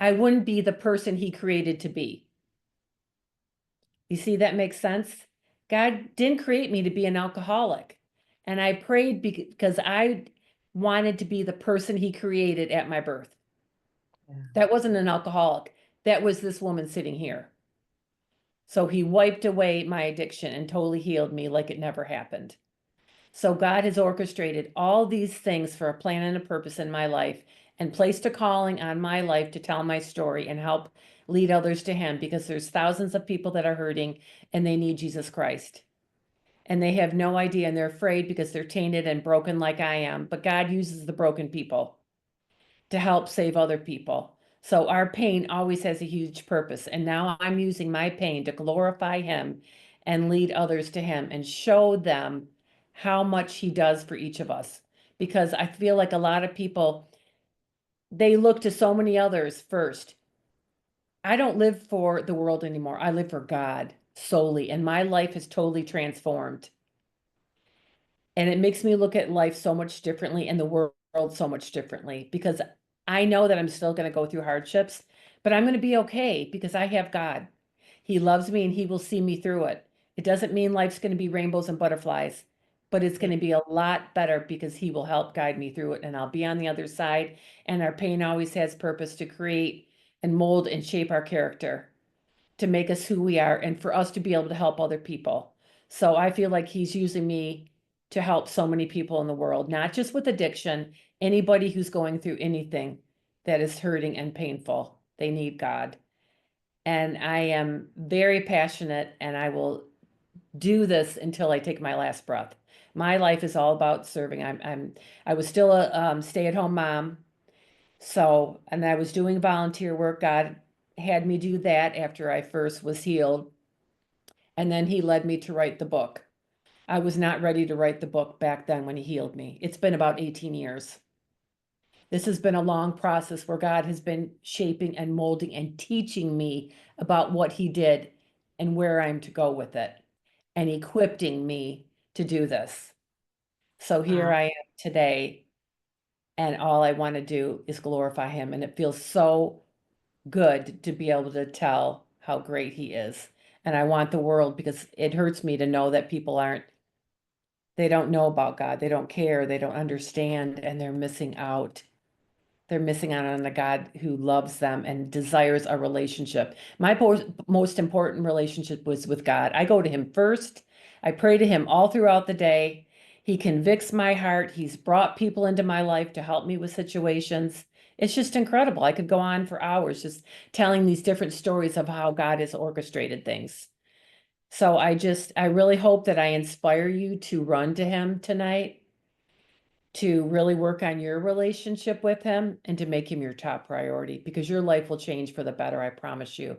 I wouldn't be the person he created to be. You see, that makes sense? God didn't create me to be an alcoholic. And I prayed because I wanted to be the person he created at my birth. Yeah. That wasn't an alcoholic. That was this woman sitting here. So he wiped away my addiction and totally healed me like it never happened. So God has orchestrated all these things for a plan and a purpose in my life and placed a calling on my life to tell my story and help lead others to him because there's thousands of people that are hurting and they need Jesus Christ. And they have no idea and they're afraid because they're tainted and broken like I am. But God uses the broken people to help save other people. So our pain always has a huge purpose. And now I'm using my pain to glorify him and lead others to him and show them how much he does for each of us. Because I feel like a lot of people, they look to so many others first. I don't live for the world anymore. I live for God solely. And my life has totally transformed. And it makes me look at life so much differently and the world so much differently because I know that I'm still going to go through hardships, but I'm going to be okay because I have God. He loves me and he will see me through it. It doesn't mean life's going to be rainbows and butterflies, but it's going to be a lot better because he will help guide me through it and I'll be on the other side. And our pain always has purpose to create and mold and shape our character to make us who we are and for us to be able to help other people. So I feel like he's using me to help so many people in the world, not just with addiction, anybody who's going through anything that is hurting and painful. They need God. And I am very passionate and I will do this until I take my last breath. My life is all about serving. I was still a stay-at-home mom. So, and I was doing volunteer work. God had me do that after I first was healed. And then he led me to write the book. I was not ready to write the book back then when he healed me. It's been about 18 years. This has been a long process where God has been shaping and molding and teaching me about what he did and where I'm to go with it and equipping me to do this. So here Wow. I am today, and all I want to do is glorify him. And it feels so good to be able to tell how great he is. And I want the world, because it hurts me to know that people they don't know about God. They don't care. They don't understand, and they're missing out. They're missing out on a God who loves them and desires a relationship. My most important relationship was with God. I go to him first. I pray to him all throughout the day. He convicts my heart. He's brought people into my life to help me with situations. It's just incredible. I could go on for hours just telling these different stories of how God has orchestrated things. So I really hope that I inspire you to run to him tonight, to really work on your relationship with him and to make him your top priority, because your life will change for the better, I promise you.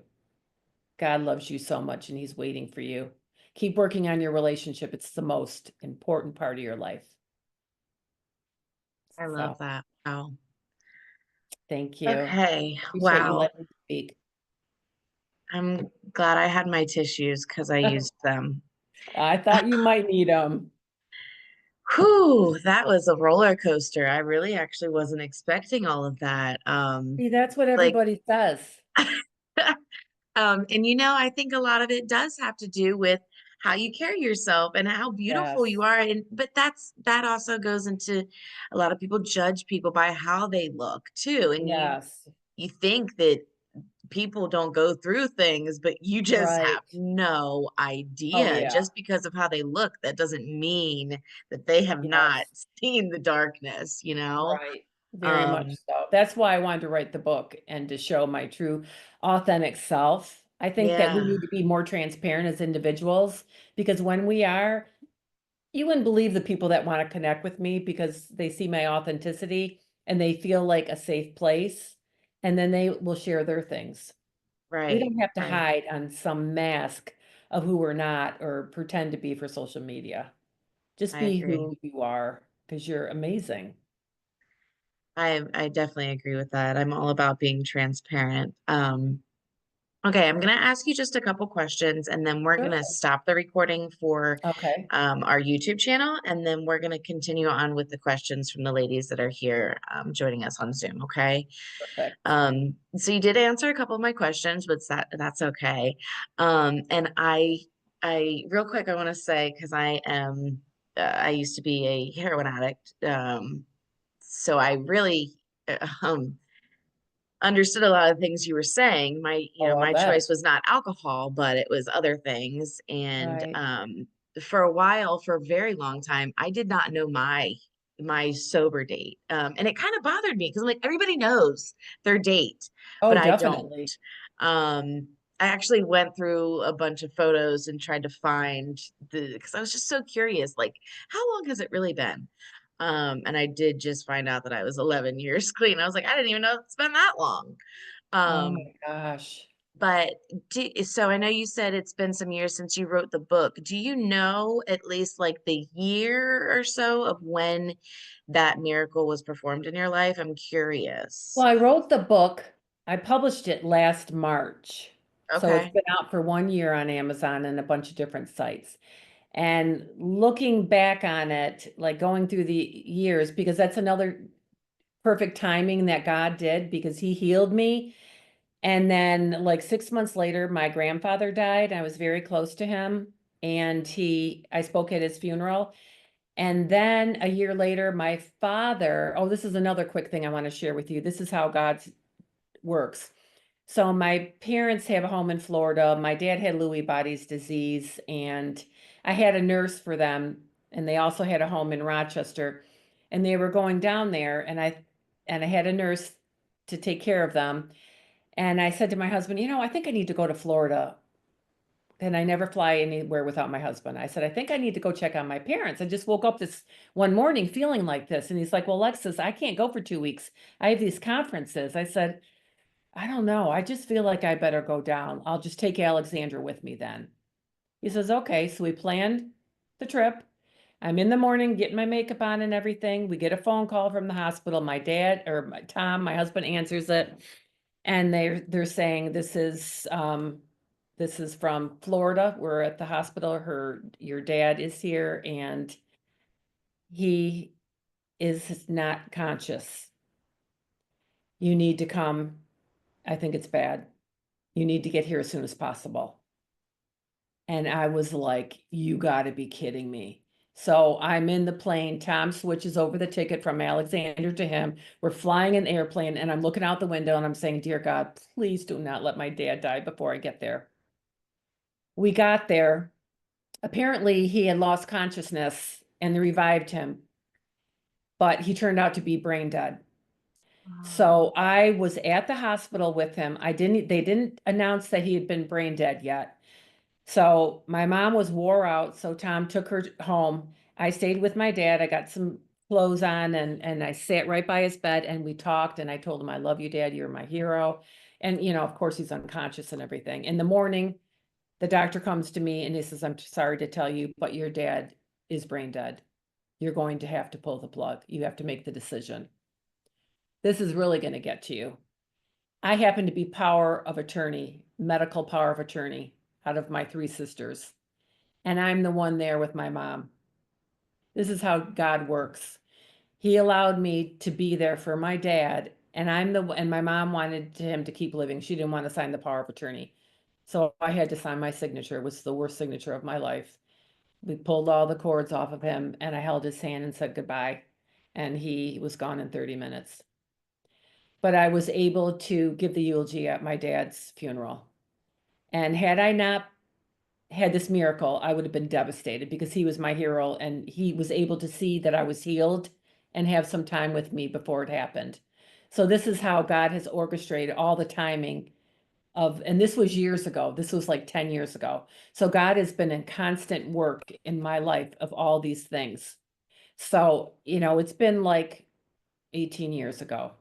God loves you so much and he's waiting for you. Keep working on your relationship. It's the most important part of your life. I love So that. Wow. thank you. Okay. Appreciate you Wow. letting me speak. I'm glad I had my tissues because I used them. I thought you might need them. Whew, that was a roller coaster. I really actually wasn't expecting all of that. See, that's what Like, everybody says. and I think a lot of it does have to do with how you carry yourself and how beautiful Yes. you are. And but that also goes into a lot of people judge people by how they look too. And Yes. you think that people don't go through things, but you just have Right. no Oh, idea. yeah. Just because of how they look, that doesn't mean that they have not Yes. seen the darkness, you know? Right. Very much Um, so. That's why I wanted to write the book and to show my true authentic self. I think that we yeah, need to be more transparent as individuals, because when we are, you wouldn't believe the people that want to connect with me because they see my authenticity and they feel like a safe place, and then they will share their things. We right, don't have to right. hide on some mask of who we're not or pretend to be for social media. Just I be agree. who you are because you're amazing. I definitely agree with that. I'm all about being transparent. Okay, I'm gonna ask you just a couple questions and then we're gonna Sure. stop the recording for Okay. our YouTube channel, and then we're gonna continue on with the questions from the ladies that are here joining us on Zoom, okay? Perfect. So you did answer a couple of my questions, but that's okay. And I real quick, I want to say because I used to be a heroin addict, so I really um, understood a lot of things you were saying. Oh, I My bet. choice was not alcohol, but it was other things. And Right. for a while, for a very long time, I did not know my sober date. And it kind of bothered me because I'm like, everybody knows their date, but Oh, I don't. definitely. I actually went through a bunch of photos and tried to find because I was just so curious, like, how long has it really been? And I did just find out that I was 11 years clean. I was like, I didn't even know it's been that long. Oh Um, my gosh. but so I know you said it's been some years since you wrote the book. Do you know at least like the year or so of when that miracle was performed in your life? I'm curious. Well, I wrote the book. I published it last March. So it's Okay. been out for 1 year on Amazon and a bunch of different sites. And looking back on it, like going through the years, because that's another perfect timing that God did, because he healed me. And then like 6 months later, my grandfather died. I was very close to him, and I spoke at his funeral. And then a year later, my father, oh, this is another quick thing I want to share with you. This is how God works. So my parents have a home in Florida. My dad had Lewy body's disease, and I had a nurse for them, and they also had a home in Rochester, and they were going down there, and I had a nurse to take care of them. And I said to my husband, I think I need to go to Florida and I never fly anywhere without my husband. I said, I think I need to go check on my parents. I just woke up this one morning feeling like this. And he's like, well, Alexis, I can't go for 2 weeks. I have these conferences. I said, I don't know. I just feel like I better go down. I'll just take Alexandra with me then. He says, okay. So we planned the trip. I'm in the morning getting my makeup on and everything. We get a phone call from the hospital. My dad or Tom, my husband answers it. And they're saying this is from Florida. We're at the hospital. Your dad is here and he is not conscious. You need to come. I think it's bad. You need to get here as soon as possible. And I was like, you got to be kidding me. So I'm in the plane. Tom switches over the ticket from Alexander to him. We're flying an airplane, and I'm looking out the window and I'm saying, dear God, please do not let my dad die before I get there. We got there. Apparently, he had lost consciousness and they revived him, but he turned out to be brain dead. Wow. So I was at the hospital with him. They didn't announce that he had been brain dead yet. So my mom was wore out, so Tom took her home. I stayed with my dad. I got some clothes on and I sat right by his bed and we talked and I told him, I love you, Dad. You're my hero. And, of course, he's unconscious and everything. In the morning, the doctor comes to me and he says, I'm sorry to tell you, but your dad is brain dead. You're going to have to pull the plug. You have to make the decision. This is really going to get to you. I happen to be power of attorney, medical power of attorney out of my three sisters. And I'm the one there with my mom. This is how God works. He allowed me to be there for my dad, and my mom wanted him to keep living. She didn't want to sign the power of attorney. So I had to sign my signature, which was the worst signature of my life. We pulled all the cords off of him, and I held his hand and said goodbye. And he was gone in 30 minutes. But I was able to give the eulogy at my dad's funeral. And had I not had this miracle, I would have been devastated because he was my hero and he was able to see that I was healed and have some time with me before it happened. So this is how God has orchestrated all the timing and this was years ago. This was like 10 years ago. So God has been in constant work in my life of all these things. So, it's been like 18 years ago.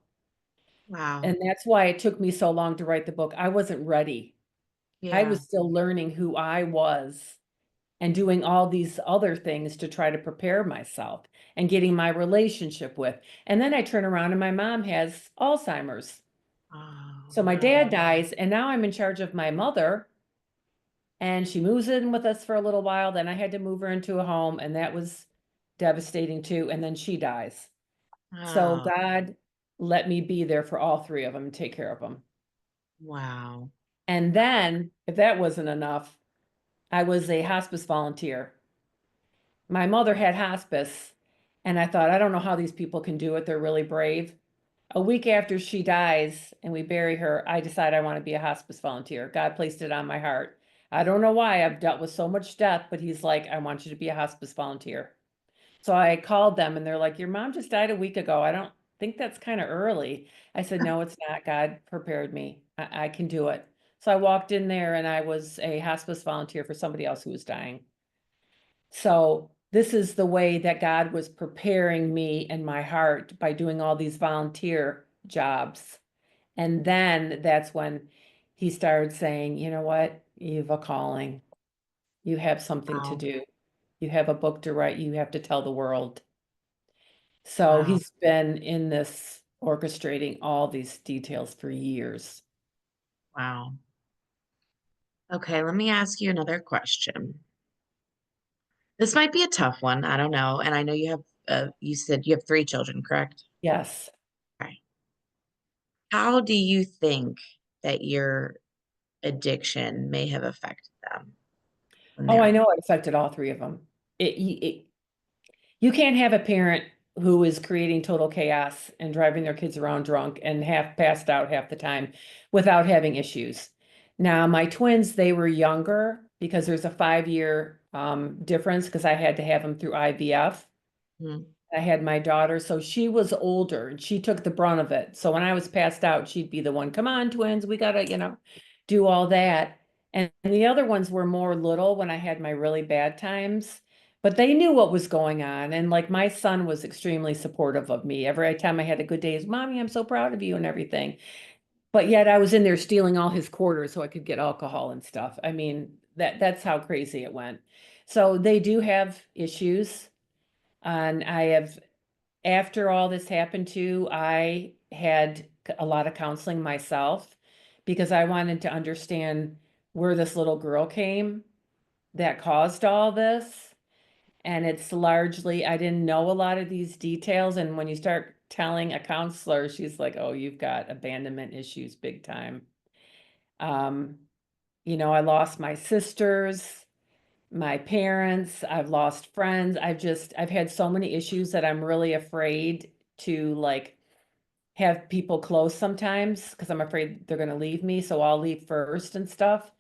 Wow. And that's why it took me so long to write the book. I wasn't ready. I Yeah. was still learning who I was and doing all these other things to try to prepare myself and getting my relationship with. And then I turn around and my mom has Alzheimer's. Oh, So my no. dad dies, and now I'm in charge of my mother, and she moves in with us for a little while. Then I had to move her into a home, and that was devastating too. And then she dies. So Oh, God let me be there for all three of them and take care of them. wow. And then, if that wasn't enough, I was a hospice volunteer. My mother had hospice, and I thought, I don't know how these people can do it. They're really brave. A week after she dies and we bury her, I decide I want to be a hospice volunteer. God placed it on my heart. I don't know why. I've dealt with so much death, but he's like, I want you to be a hospice volunteer. So I called them and they're like, your mom just died a week ago. I don't think that's kind of early. I said, no, it's not. God prepared me. I can do it. So I walked in there and I was a hospice volunteer for somebody else who was dying. So this is the way that God was preparing me and my heart by doing all these volunteer jobs. And then that's when he started saying, you know what? You have a calling. You have something to Wow. do. You have a book to write. You have to tell the world. So Wow. he's been in this orchestrating all these details for years. Wow. Okay, let me ask you another question. This might be a tough one. I don't know. And I know you said you have three children, correct? Yes. Okay. How do you think that your addiction may have affected them when Oh, I they're, know it affected all three of them. You can't have a parent who is creating total chaos and driving their kids around drunk and half passed out half the time without having issues. Now, my twins, they were younger because there's a 5-year difference because I had to have them through IVF. Hmm. I had my daughter, so she was older and she took the brunt of it. So when I was passed out, she'd be the one, come on, twins, we gotta, do all that. And the other ones were more little when I had my really bad times, but they knew what was going on. And like my son was extremely supportive of me. Every time I had a good day, is Mommy, I'm so proud of you and everything. But yet I was in there stealing all his quarters so I could get alcohol and stuff. I mean, that's how crazy it went. So they do have issues. And I have, after all this happened too, I had a lot of counseling myself because I wanted to understand where this little girl came that caused all this. And it's largely, I didn't know a lot of these details. And when you start telling a counselor, she's like, oh, you've got abandonment issues big time. Um, I lost my sisters, my parents, I've lost friends. I've had so many issues that I'm really afraid to like have people close sometimes because I'm afraid they're going to leave me. So I'll leave first and stuff.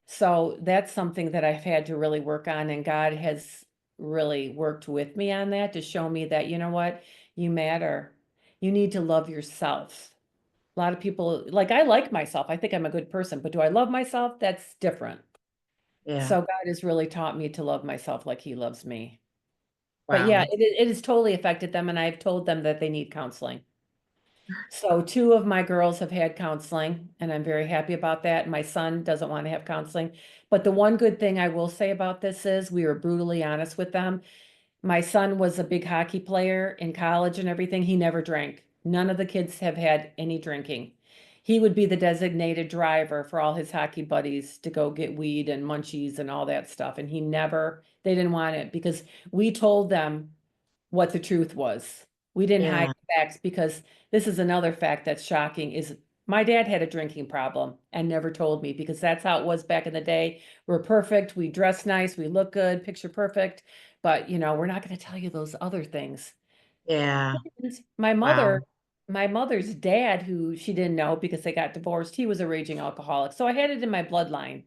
So that's something that I've had to really work on. And God has really worked with me on that to show me that, you know what, you matter. You need to love yourself. A lot of people, like, I like myself. I think I'm a good person, but do I love myself? That's different. Yeah. So God has really taught me to love myself like he loves me. But yeah, Wow. it has totally affected them. And I've told them that they need counseling. So two of my girls have had counseling, and I'm very happy about that. My son doesn't want to have counseling. But the one good thing I will say about this is we were brutally honest with them. My son was a big hockey player in college and everything. He never drank. None of the kids have had any drinking. He would be the designated driver for all his hockey buddies to go get weed and munchies and all that stuff. And they didn't want it because we told them what the truth was. We didn't hide Yeah. facts because this is another fact that's shocking is my dad had a drinking problem and never told me because that's how it was back in the day. We're perfect, we dress nice, we look good, picture perfect, but we're not going to tell you those other things. Yeah. And My Wow. mother, my mother's dad, who she didn't know because they got divorced, he was a raging alcoholic. So I had it in my bloodline.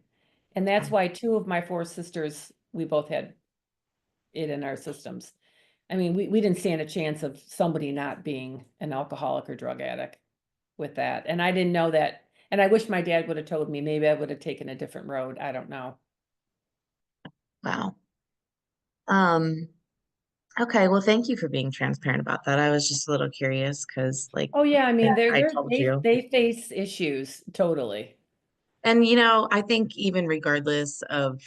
And that's why two of my four sisters, we both had it in our systems. I mean, we didn't stand a chance of somebody not being an alcoholic or drug addict with that. And I didn't know that. And I wish my dad would have told me. Maybe I would have taken a different road. I don't know. Wow. Um, okay, well, thank you for being transparent about that. I was just a little curious because, like, Oh yeah, I yeah, mean, I told you. they face issues totally. And, I think even regardless of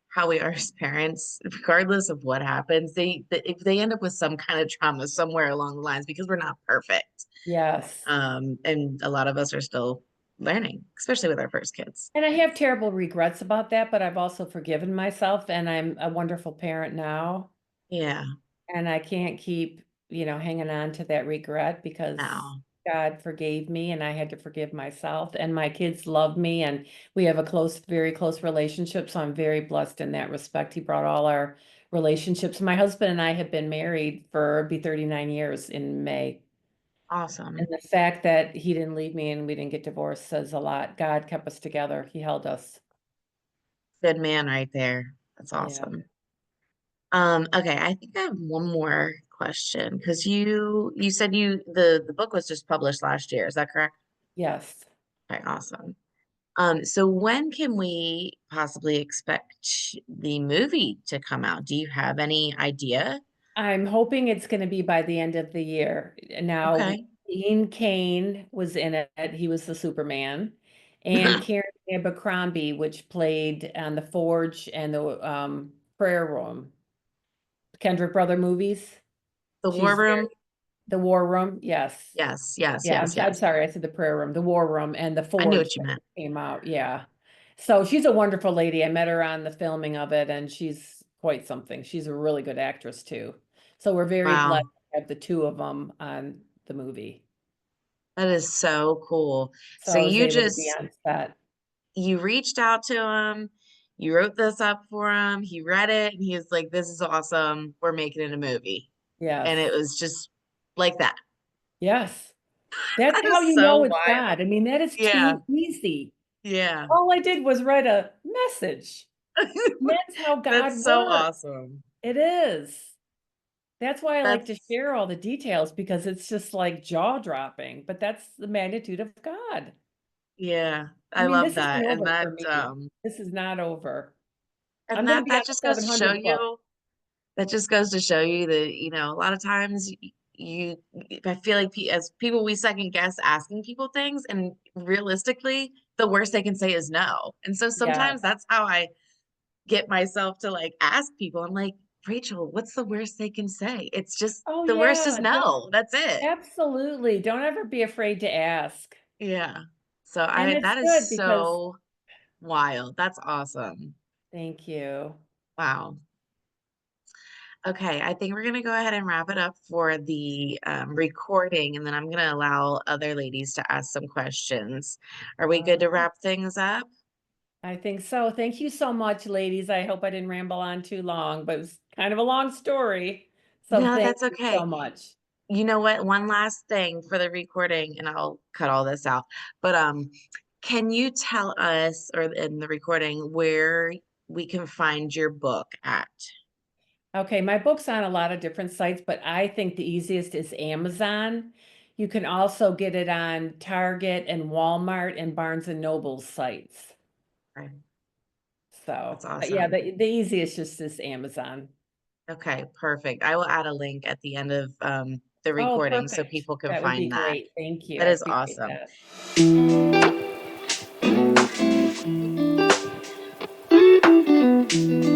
how we are as parents, regardless of what happens, if they end up with some kind of trauma somewhere along the lines because we're not perfect. Yes. And a lot of us are still learning, especially with our first kids. And I have terrible regrets about that, but I've also forgiven myself and I'm a wonderful parent now. Yeah, And I can't keep, hanging on to that regret because no, God forgave me and I had to forgive myself. And my kids love me and we have a close, very close relationship. So I'm very blessed in that respect. He brought all our relationships. My husband and I have been married for be 39 years in May. And awesome. the fact that he didn't leave me and we didn't get divorced says a lot. God kept us together. He held us. Good man right there. That's Yeah. awesome. Okay, I think I have one more question because you said the book was just published last year. Is that correct? Yes. Okay, awesome. So when can we possibly expect the movie to come out? Do you have any idea? I'm hoping it's going to be by the end of the year. Now, Okay. Ian Kane was in it. He was the Superman. And Karen Abercrombie, which played on The Forge and the Prayer Room, Kendrick Brother movies. The War She's Room? the War Room. Yes. Yes, yes, Yeah, yes, I'm yes. sorry. I said the Prayer Room, the War Room, and The I knew Forge what you that meant. came out. Yeah. So she's a wonderful lady. I met her on the filming of it, and she's quite something. She's a really good actress too. So we're very blessed Wow, to have the two of them on the movie. that is so cool. So So I was able to be on set. you reached out to him, you wrote this up for him, he read it, and he was like, "This is awesome. We're making it a movie." And it Yes. was just like that. Yes. That's That how is you so know it's wild. God. I mean, that is Yeah, too easy. yeah. All I did was write a message. And that's how That's God so works. awesome. It is. That's why I like to That's share all the details because it's just like jaw dropping, but that's the magnitude of God. yeah. I I mean, love this isn't that. over for me. This is not over. I'm And going to be on that the just goes to show 700 club. you that just goes to show you that, a lot of times you, I feel like as people, we second guess asking people things, and realistically, the worst they can say is no. And so sometimes Yes. that's how I get myself to like ask people. I'm like, Rachel, what's the worst they can say? It's just Oh, the worst is yeah. Don't, no. That's it. absolutely. Don't ever be afraid to ask. Yeah. So And it's that is good because, so wild. That's awesome. thank you. Wow. Okay, I think we're going to go ahead and wrap it up for the recording, and then I'm going to allow other ladies to ask some questions. Are we All good to right. wrap things up? I think so. Thank you so much, ladies. I hope I didn't ramble on too long, but it was kind of a long story. So No, thank that's you so okay. much. You know what? One last thing for the recording, and I'll cut all this out. But can you tell us, or in the recording, where we can find your book at? Okay, my book's on a lot of different sites, but I think the easiest is Amazon. You can also get it on Target and Walmart and Barnes and Noble's sites. Okay, So, that's but yeah, awesome. the easiest just is Amazon. Okay, perfect. I will add a link at the end of the Oh, recording so perfect. people can That would be find that. great. Thank you. That I is appreciate awesome. that.